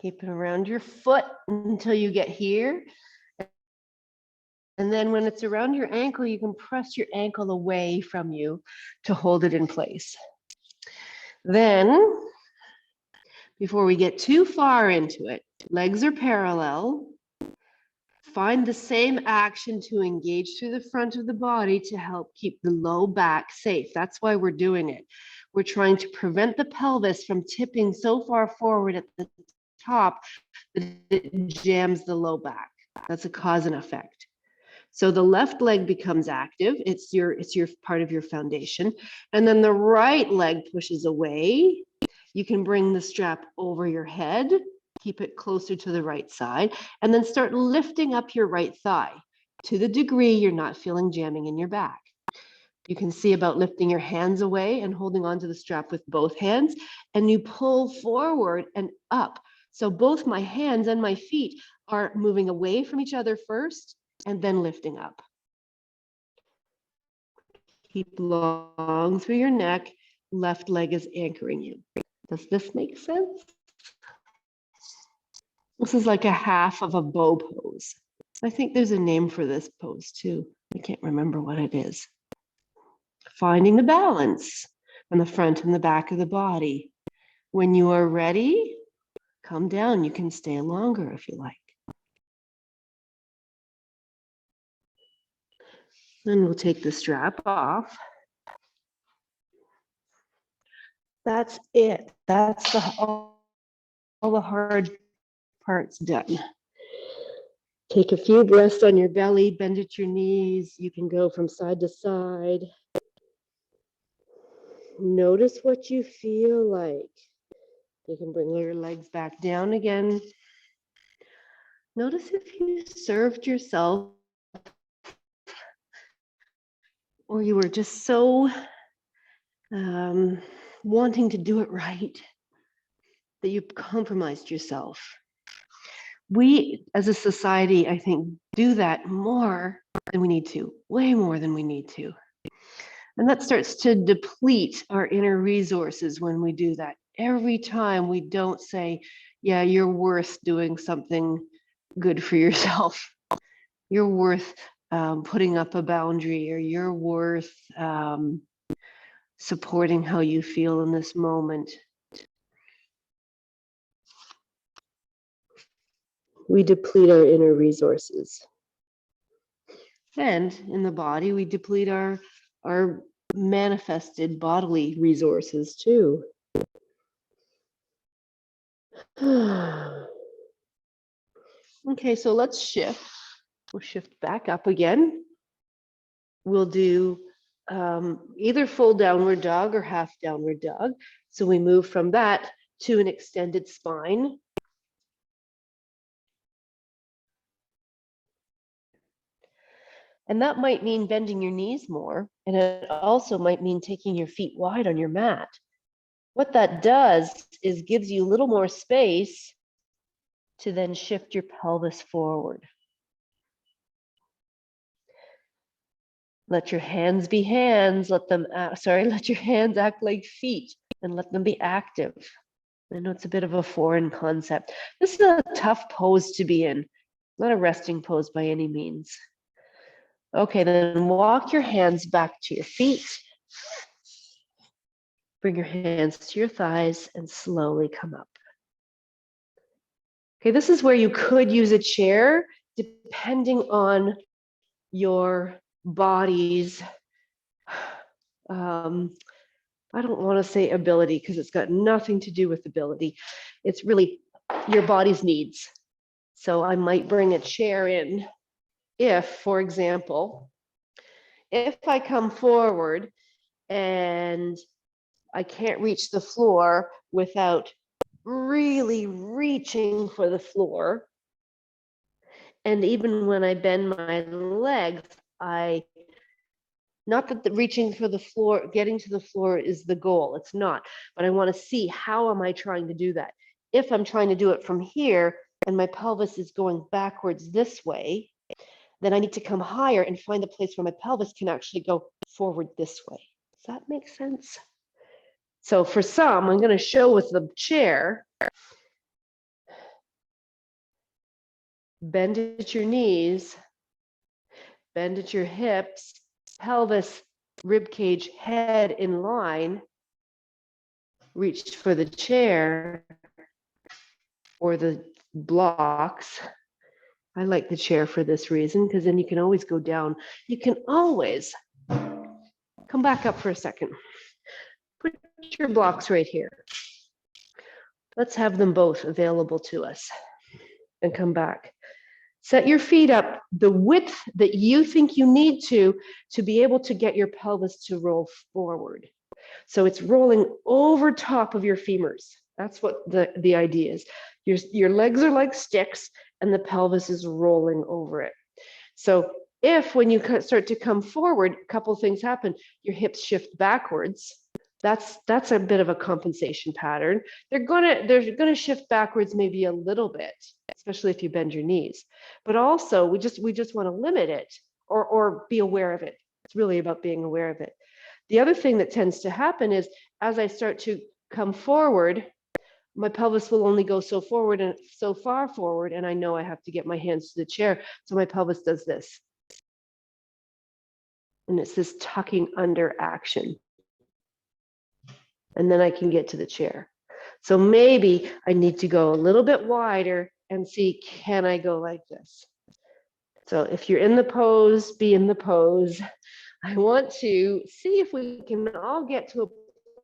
Keep it around your foot until you get here. And then when it's around your ankle, you can press your ankle away from you to hold it in place. Then, before we get too far into it, legs are parallel. Find the same action to engage through the front of the body to help keep the low back safe. That's why we're doing it. We're trying to prevent the pelvis from tipping so far forward at the top that it jams the low back. That's a cause and effect. So the left leg becomes active. It's your part of your foundation. And then the right leg pushes away. You can bring the strap over your head, keep it closer to the right side, and then start lifting up your right thigh to the degree you're not feeling jamming in your back. You can see about lifting your hands away and holding onto the strap with both hands, and you pull forward and up. So both my hands and my feet are moving away from each other first and then lifting up. Keep long through your neck. Left leg is anchoring you. Does this make sense? This is like a half of a bow pose. I think there's a name for this pose too. I can't remember what it is. Finding the balance on the front and the back of the body. When you are ready, come down. You can stay longer if you like. Then we'll take the strap off. That's it. That's all the hard part's done. Take a few breaths on your belly, bend at your knees. You can go from side to side. Notice what you feel like. You can bring your legs back down again. Notice if you served yourself or you were just so wanting to do it right that you compromised yourself. We, as a society, I think, do that more than we need to, way more than we need to. And that starts to deplete our inner resources when we do that. Every time we don't say, yeah, you're worth doing something good for yourself. You're worth putting up a boundary, or you're worth supporting how you feel in this moment. We deplete our inner resources. And in the body, we deplete our manifested bodily resources too. Okay, so let's shift. We'll shift back up again. We'll do either full downward dog or half downward dog. So we move from that to an extended spine. And that might mean bending your knees more. And it also might mean taking your feet wide on your mat. What that does is gives you a little more space to then shift your pelvis forward. Let your hands be hands. Let your hands act like feet and let them be active. I know it's a bit of a foreign concept. This is a tough pose to be in, not a resting pose by any means. Okay, then walk your hands back to your feet. Bring your hands to your thighs and slowly come up. Okay, this is where you could use a chair depending on your body's, I don't want to say ability because it's got nothing to do with ability. It's really your body's needs. So I might bring a chair in if, for example, if I come forward and I can't reach the floor without really reaching for the floor. And even when I bend my legs, not that the reaching for the floor, getting to the floor is the goal, it's not, but I want to see how am I trying to do that. If I'm trying to do it from here and my pelvis is going backwards this way, then I need to come higher and find a place where my pelvis can actually go forward this way. Does that make sense? So for some, I'm going to show with the chair. Bend at your knees, bend at your hips, pelvis, rib cage, head in line. Reach for the chair or the blocks. I like the chair for this reason, because then you can always go down. You can always come back up for a second. Put your blocks right here. Let's have them both available to us and come back. Set your feet up the width that you think you need to be able to get your pelvis to roll forward. So it's rolling over top of your femurs. That's what the idea is. Your legs are like sticks and the pelvis is rolling over it. So if when you start to come forward, a couple of things happen. Your hips shift backwards. That's a bit of a compensation pattern. They're gonna shift backwards maybe a little bit, especially if you bend your knees. But also we just want to limit it or be aware of it. It's really about being aware of it. The other thing that tends to happen is as I start to come forward, my pelvis will only go so forward and so far forward, and I know I have to get my hands to the chair. So my pelvis does this. And it's this tucking under action. And then I can get to the chair. So maybe I need to go a little bit wider and see, can I go like this? So if you're in the pose, be in the pose. I want to see if we can all get to a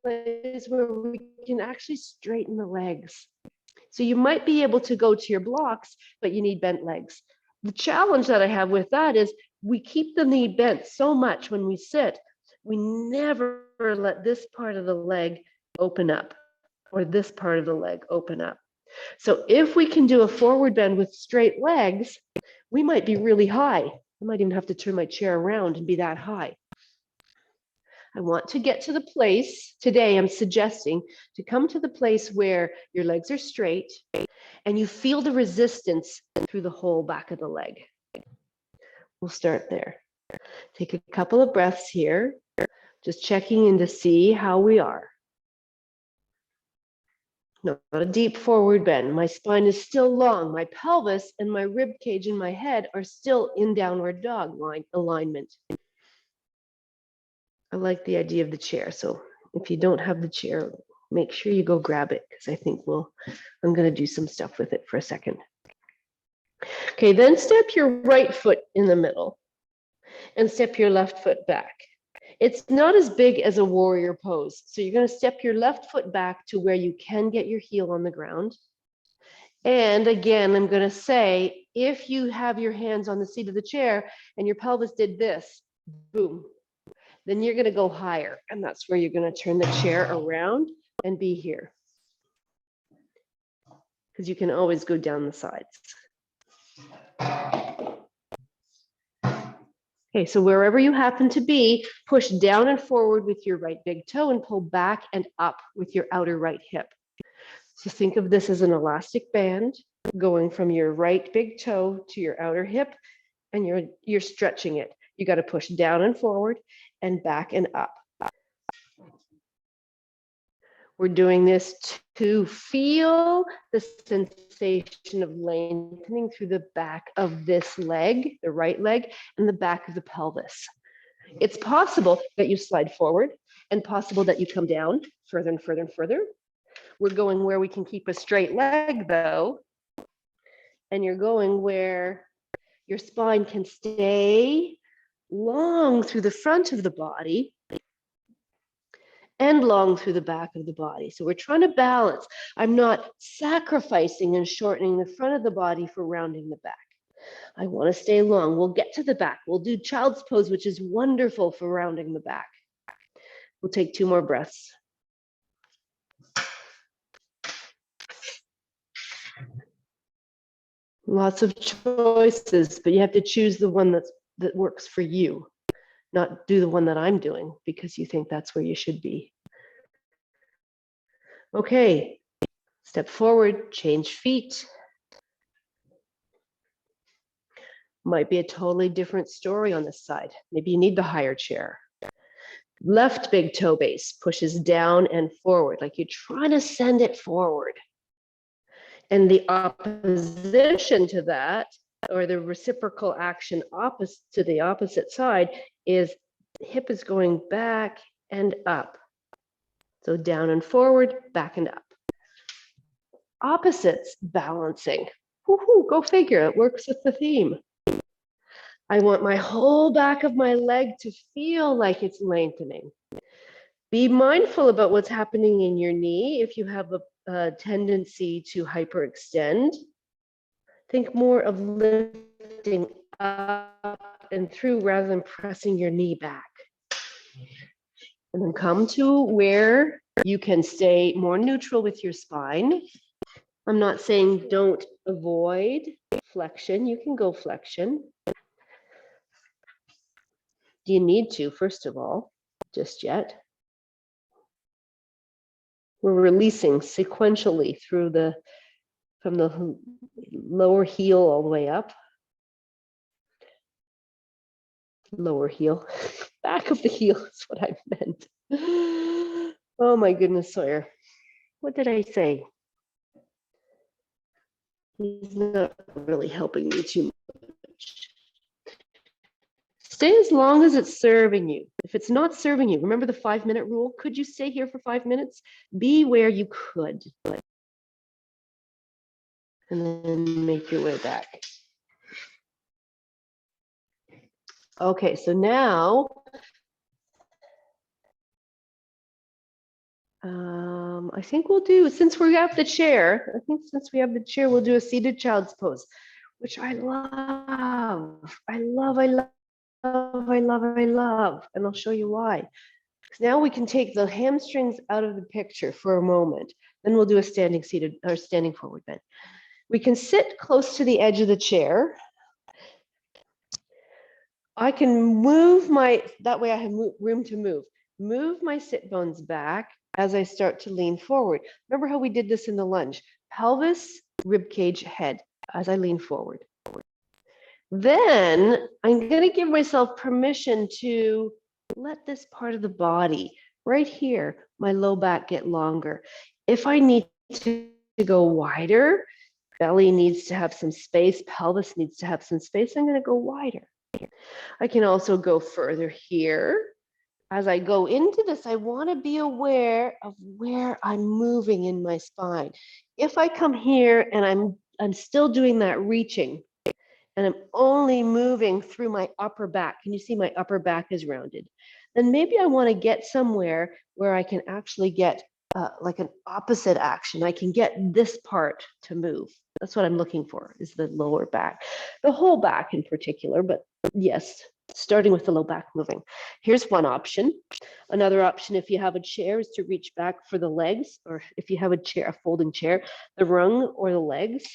place where we can actually straighten the legs. So you might be able to go to your blocks, but you need bent legs. The challenge that I have with that is we keep the knee bent so much when we sit, we never let this part of the leg open up or this part of the leg open up. So if we can do a forward bend with straight legs, we might be really high. I might even have to turn my chair around and be that high. I want to get to the place, today I'm suggesting to come to the place where your legs are straight and you feel the resistance through the whole back of the leg. We'll start there. Take a couple of breaths here, just checking in to see how we are. Not a deep forward bend. My spine is still long. My pelvis and my rib cage and my head are still in downward dog alignment. I like the idea of the chair. So if you don't have the chair, make sure you go grab it, because I think I'm going to do some stuff with it for a second. Okay, then step your right foot in the middle and step your left foot back. It's not as big as a warrior pose. So you're going to step your left foot back to where you can get your heel on the ground. And again, I'm going to say, if you have your hands on the seat of the chair and your pelvis did this, boom, then you're going to go higher. And that's where you're going to turn the chair around and be here. Because you can always go down the sides. Okay, so wherever you happen to be, push down and forward with your right big toe and pull back and up with your outer right hip. So think of this as an elastic band going from your right big toe to your outer hip, and you're stretching it. You got to push down and forward and back and up. We're doing this to feel the sensation of lengthening through the back of this leg, the right leg, and the back of the pelvis. It's possible that you slide forward and possible that you come down further and further and further. We're going where we can keep a straight leg though, and you're going where your spine can stay long through the front of the body and long through the back of the body. So we're trying to balance. I'm not sacrificing and shortening the front of the body for rounding the back. I want to stay long. We'll get to the back. We'll do child's pose, which is wonderful for rounding the back. We'll take 2 more breaths. Lots of choices, but you have to choose the one that works for you, not do the one that I'm doing because you think that's where you should be. Okay, step forward, change feet. Might be a totally different story on this side. Maybe you need the higher chair. Left big toe base pushes down and forward, like you're trying to send it forward. And the opposition to that, or the reciprocal action opposite to the opposite side, is hip is going back and up. So down and forward, back and up. Opposites balancing. Woohoo, go figure, it works with the theme. I want my whole back of my leg to feel like it's lengthening. Be mindful about what's happening in your knee. If you have a tendency to hyperextend, think more of lifting up and through rather than pressing your knee back. And then come to where you can stay more neutral with your spine. I'm not saying don't avoid flexion. You can go flexion. Do you need to, first of all, just yet? We're releasing sequentially through from the lower heel all the way up. Lower heel, back of the heel is what I meant. Oh my goodness, Sawyer. What did I say? He's not really helping me too much. Stay as long as it's serving you. If it's not serving you, remember the 5-minute rule? Could you stay here for 5 minutes? Be where you could. And then make your way back. Okay, so now, I think we'll do, since we have the chair, we'll do a seated child's pose, which I love. And I'll show you why. Now we can take the hamstrings out of the picture for a moment. Then we'll do a standing seated or standing forward bend. We can sit close to the edge of the chair. I can move that way I have room to move my sit bones back as I start to lean forward. Remember how we did this in the lunge? Pelvis, rib cage, head as I lean forward. Then I'm going to give myself permission to let this part of the body right here, my low back, get longer. If I need to go wider, belly needs to have some space, pelvis needs to have some space, I'm going to go wider. I can also go further here. As I go into this, I want to be aware of where I'm moving in my spine. If I come here and I'm still doing that reaching, and I'm only moving through my upper back, can you see my upper back is rounded? Then maybe I want to get somewhere where I can actually get like an opposite action. I can get this part to move. That's what I'm looking for, is the lower back. The whole back in particular, but yes, starting with the low back moving. Here's one option. Another option, if you have a chair, is to reach back for the legs, or if you have a chair, a folding chair, the rung or the legs.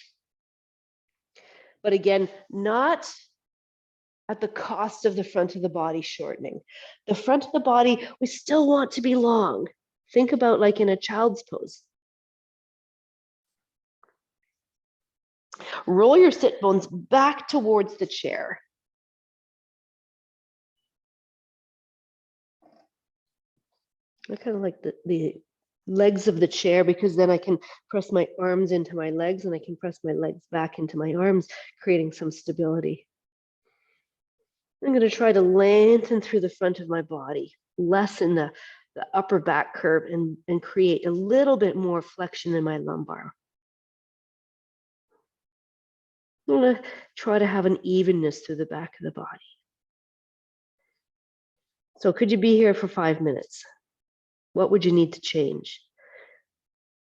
But again, not at the cost of the front of the body shortening. The front of the body, we still want to be long. Think about like in a child's pose. Roll your sit bones back towards the chair. I kind of like the legs of the chair because then I can press my arms into my legs and I can press my legs back into my arms, creating some stability. I'm going to try to lengthen through the front of my body, lessen the upper back curve and create a little bit more flexion in my lumbar. I'm going to try to have an evenness through the back of the body. So could you be here for 5 minutes? What would you need to change?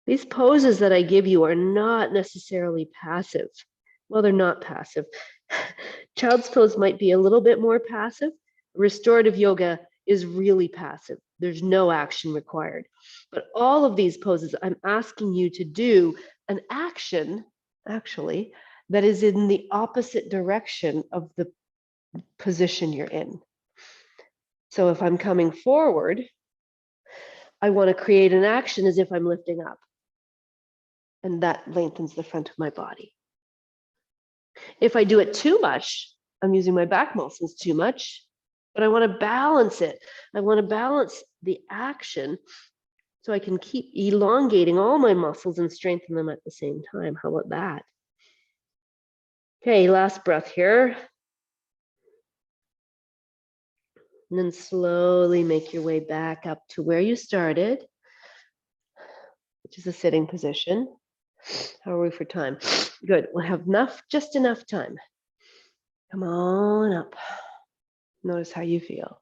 These poses that I give you are not necessarily passive. Well, they're not passive. Child's pose might be a little bit more passive. Restorative yoga is really passive. There's no action required. But all of these poses, I'm asking you to do an action, actually, that is in the opposite direction of the position you're in. So if I'm coming forward, I want to create an action as if I'm lifting up. And that lengthens the front of my body. If I do it too much, I'm using my back muscles too much, but I want to balance it. I want to balance the action so I can keep elongating all my muscles and strengthen them at the same time. How about that? Okay, last breath here. And then slowly make your way back up to where you started, which is a sitting position. How are we for time? Good. We'll have just enough time. Come on up. Notice how you feel.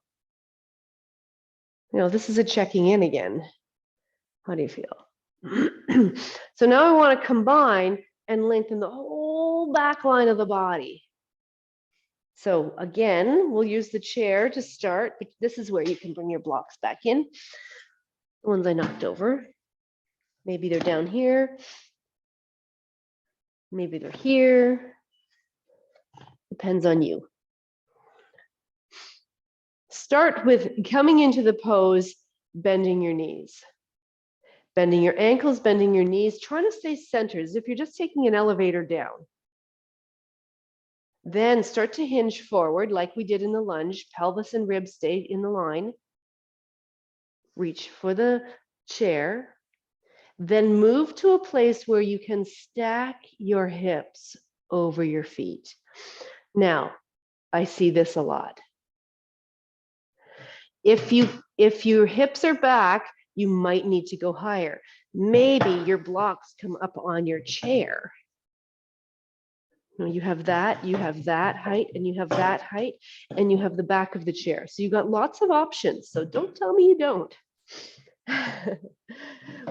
You know, this is a checking in again. How do you feel? So now I want to combine and lengthen the whole back line of the body. So again, we'll use the chair to start, but this is where you can bring your blocks back in. The ones I knocked over. Maybe they're down here. Maybe they're here. Depends on you. Start with coming into the pose, bending your knees. Bending your ankles, bending your knees, trying to stay centered as if you're just taking an elevator down. Then start to hinge forward like we did in the lunge, pelvis and ribs stay in the line. Reach for the chair. Then move to a place where you can stack your hips over your feet. Now, I see this a lot. If your hips are back, you might need to go higher. Maybe your blocks come up on your chair. You have that height, and you have that height, and you have the back of the chair. So you've got lots of options. So don't tell me you don't.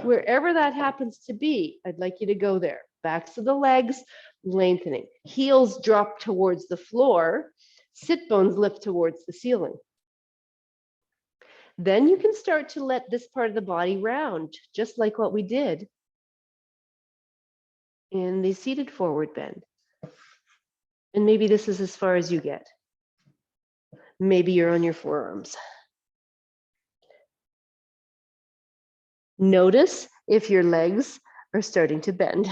Wherever that happens to be, I'd like you to go there. Backs of the legs, lengthening. Heels drop towards the floor. Sit bones lift towards the ceiling. Then you can start to let this part of the body round, just like what we did in the seated forward bend. And maybe this is as far as you get. Maybe you're on your forearms. Notice if your legs are starting to bend.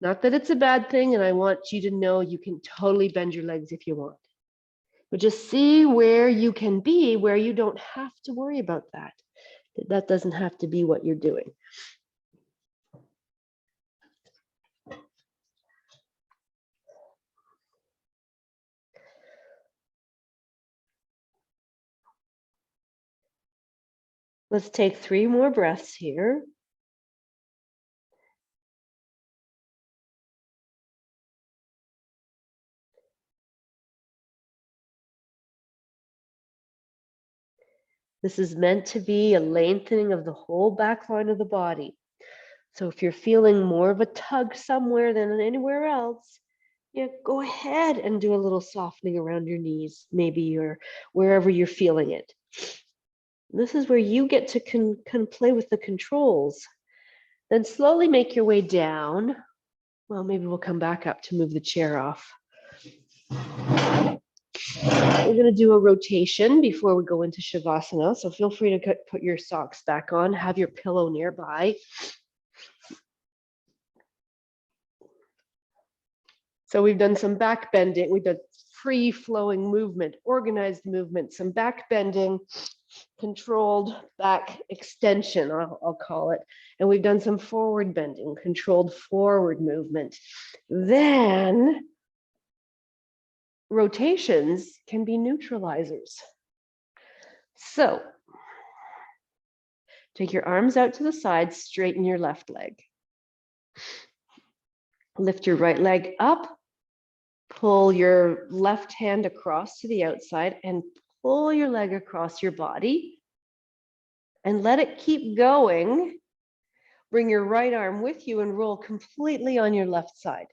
Not that it's a bad thing, and I want you to know you can totally bend your legs if you want. But just see where you can be, where you don't have to worry about that. That doesn't have to be what you're doing. Let's take 3 more breaths here. This is meant to be a lengthening of the whole back line of the body. So if you're feeling more of a tug somewhere than anywhere else, yeah, go ahead and do a little softening around your knees, maybe you're wherever you're feeling it. This is where you get to can play with the controls. Then slowly make your way down. Well, maybe we'll come back up to move the chair off. We're going to do a rotation before we go into Shavasana. So feel free to put your socks back on, have your pillow nearby. So we've done some back bending. We've done free flowing movement, organized movement, some back bending. controlled back extension, I'll call it. And we've done some forward bending, controlled forward movement. Then rotations can be neutralizers. So take your arms out to the side, straighten your left leg. Lift your right leg up, pull your left hand across to the outside and pull your leg across your body and let it keep going. Bring your right arm with you and roll completely on your left side.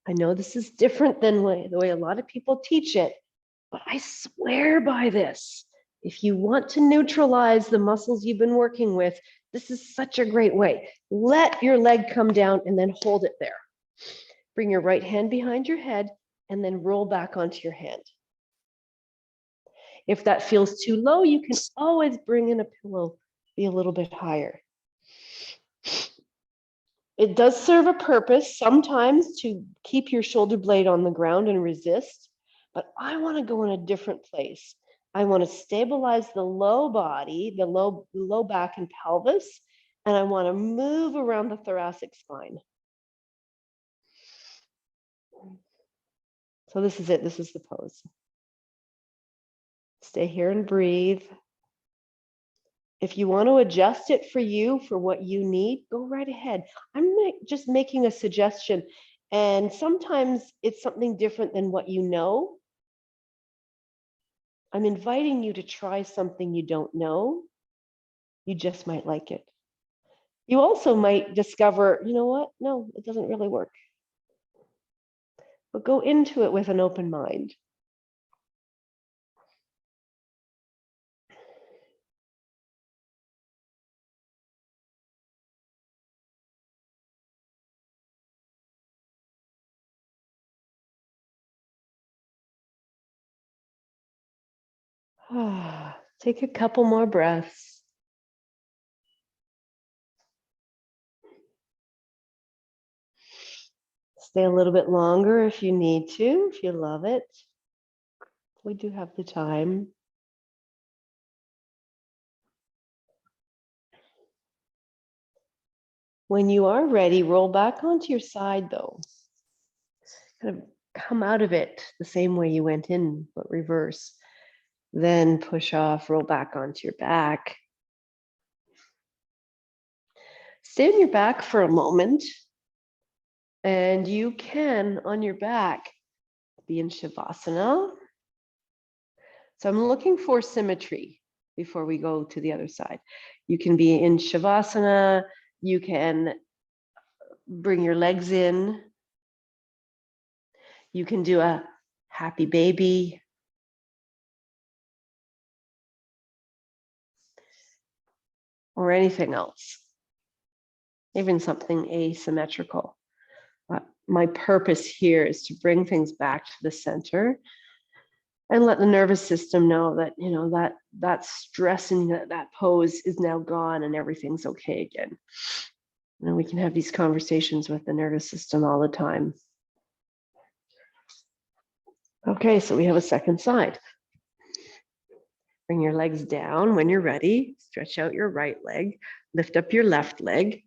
I know this is different than the way a lot of people teach it, but I swear by this. If you want to neutralize the muscles you've been working with, this is such a great way. Let your leg come down and then hold it there. Bring your right hand behind your head and then roll back onto your hand. If that feels too low, you can always bring in a pillow, be a little bit higher. It does serve a purpose sometimes to keep your shoulder blade on the ground and resist, but I want to go in a different place. I want to stabilize the low body, the low back and pelvis, and I want to move around the thoracic spine. So this is it. This is the pose. Stay here and breathe. If you want to adjust it for you, for what you need, go right ahead. I'm just making a suggestion. And sometimes it's something different than what you know. I'm inviting you to try something you don't know. You just might like it. You also might discover, you know what? No, it doesn't really work. But go into it with an open mind. Take a couple more breaths. Stay a little bit longer if you need to, if you love it. We do have the time. When you are ready, roll back onto your side though. Kind of come out of it the same way you went in, but reverse. Then push off, roll back onto your back. Stay on your back for a moment. And you can, on your back, be in Shavasana. So I'm looking for symmetry before we go to the other side. You can be in Shavasana. You can bring your legs in. You can do a happy baby. Or anything else. Even something asymmetrical. My purpose here is to bring things back to the center and let the nervous system know that, you know, that stress in that pose is now gone and everything's okay again. And we can have these conversations with the nervous system all the time. Okay, so we have a second side. Bring your legs down when you're ready. Stretch out your right leg. Lift up your left leg.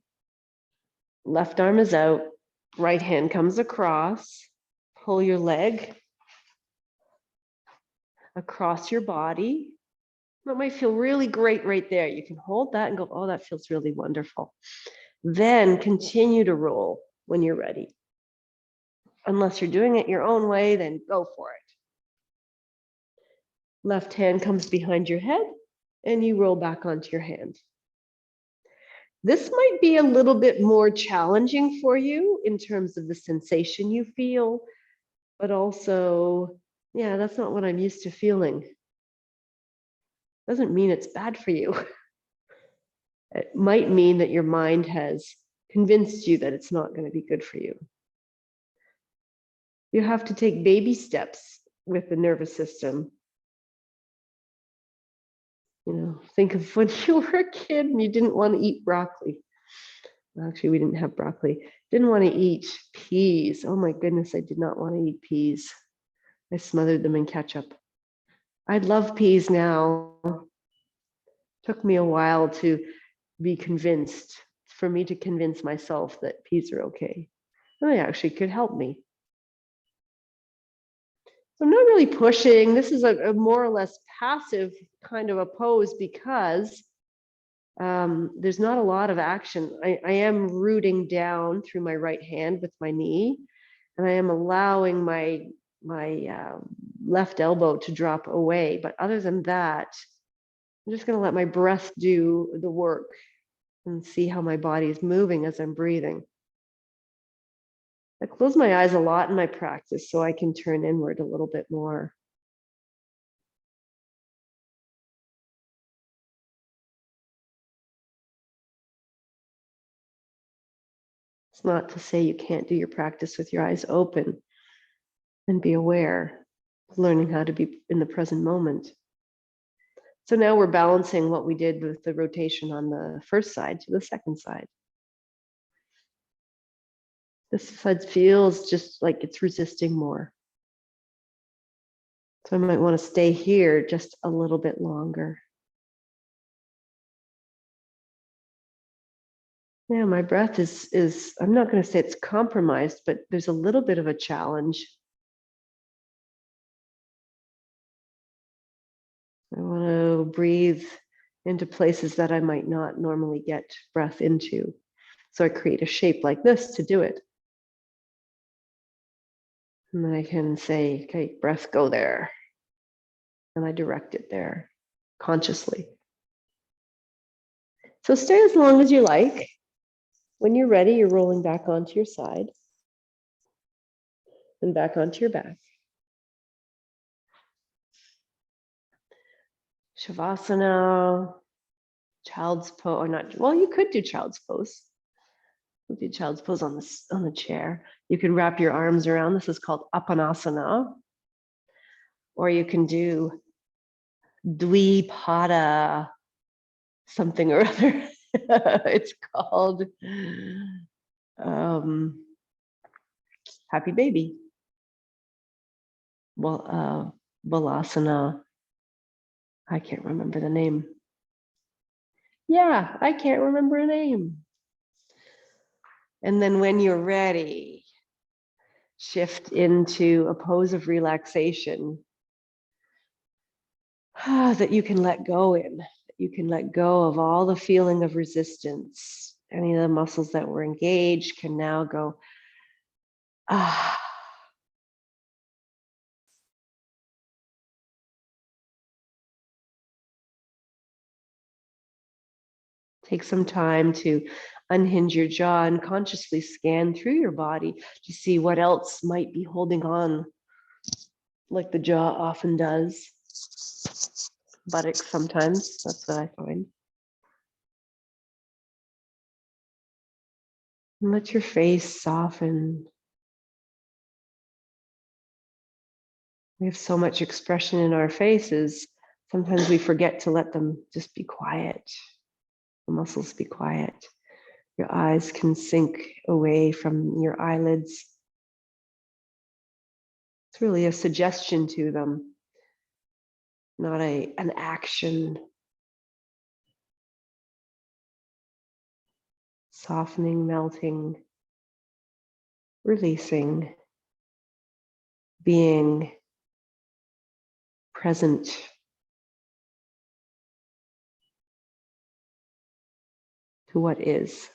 Left arm is out. Right hand comes across. Pull your leg across your body. That might feel really great right there. You can hold that and go, oh, that feels really wonderful. Then continue to roll when you're ready. Unless you're doing it your own way, then go for it. Left hand comes behind your head and you roll back onto your hand. This might be a little bit more challenging for you in terms of the sensation you feel, but also, yeah, that's not what I'm used to feeling. Doesn't mean it's bad for you. It might mean that your mind has convinced you that it's not going to be good for you. You have to take baby steps with the nervous system. You know, think of when you were a kid and you didn't want to eat broccoli. Actually, we didn't have broccoli. Didn't want to eat peas. Oh my goodness, I did not want to eat peas. I smothered them in ketchup. I love peas now. Took me a while to be convinced, for me to convince myself that peas are okay. And they actually could help me. So I'm not really pushing. This is a more or less passive kind of a pose because there's not a lot of action. I am rooting down through my right hand with my knee, and I am allowing my left elbow to drop away. But other than that, I'm just going to let my breath do the work and see how my body is moving as I'm breathing. I close my eyes a lot in my practice so I can turn inward a little bit more. It's not to say you can't do your practice with your eyes open and be aware, learning how to be in the present moment. So now we're balancing what we did with the rotation on the first side to the second side. This side feels just like it's resisting more. So I might want to stay here just a little bit longer. Yeah, my breath is I'm not going to say it's compromised, but there's a little bit of a challenge. I want to breathe into places that I might not normally get breath into. So I create a shape like this to do it. And then I can say, okay, breath, go there. And I direct it there consciously. So stay as long as you like. When you're ready, you're rolling back onto your side and back onto your back. Shavasana, child's pose, or not, well, you could do child's pose. You do child's pose on the chair. You can wrap your arms around. This is called Apanasana. Or you can do Dvipada something or other. It's called Happy Baby. Well, Balasana. I can't remember the name. Yeah, I can't remember a name. And then when you're ready, shift into a pose of relaxation that you can let go in. You can let go of all the feeling of resistance. Any of the muscles that were engaged can now go, ah. Take some time to unhinge your jaw and consciously scan through your body to see what else might be holding on, like the jaw often does. Buttocks sometimes, that's what I find. And let your face soften. We have so much expression in our faces. Sometimes we forget to let them just be quiet. The muscles be quiet. Your eyes can sink away from your eyelids. It's really a suggestion to them, not an action. Softening, melting, releasing, being present. To what is.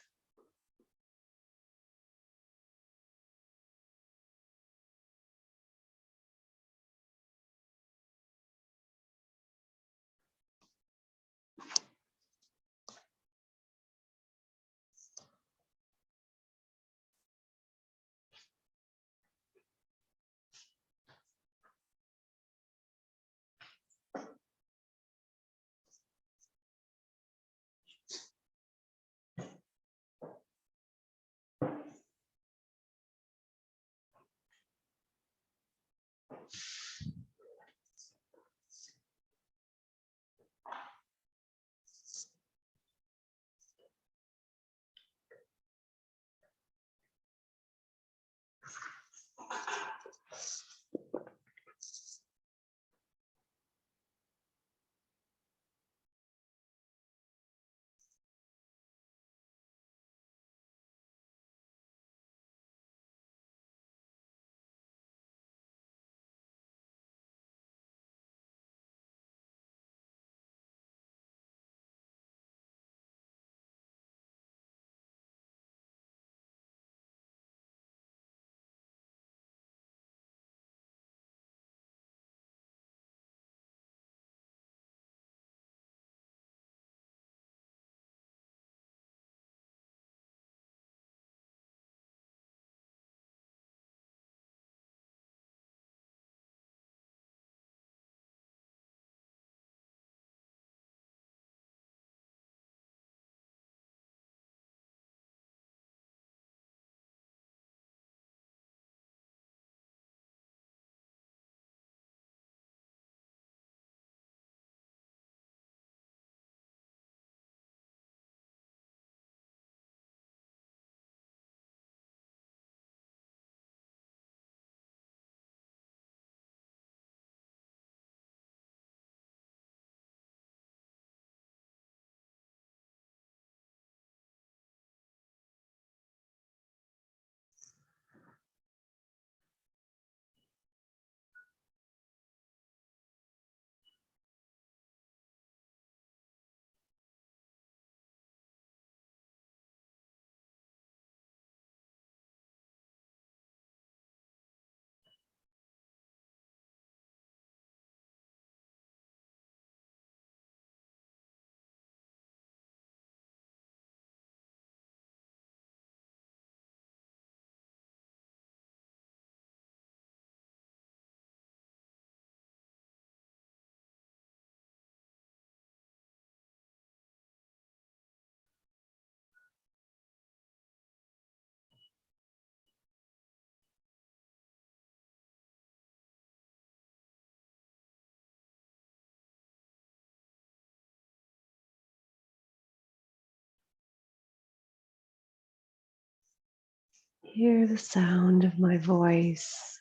Hear the sound of my voice.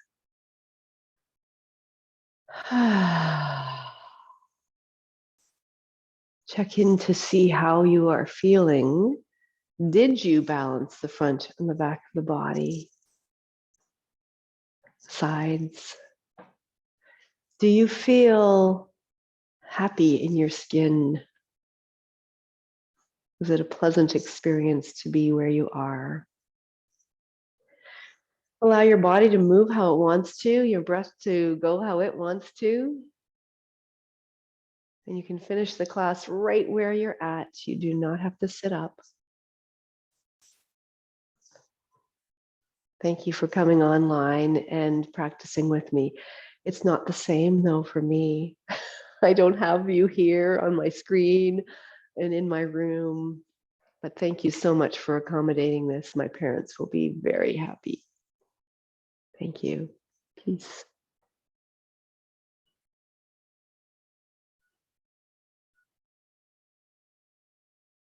Check in to see how you are feeling. Did you balance the front and the back of the body? Sides? Do you feel happy in your skin? Is it a pleasant experience to be where you are? Allow your body to move how it wants to, your breath to go how it wants to. And you can finish the class right where you're at. You do not have to sit up. Thank you for coming online and practicing with me. It's not the same though for me. I don't have you here on my screen and in my room, but thank you so much for accommodating this. My parents will be very happy. Thank you. Peace.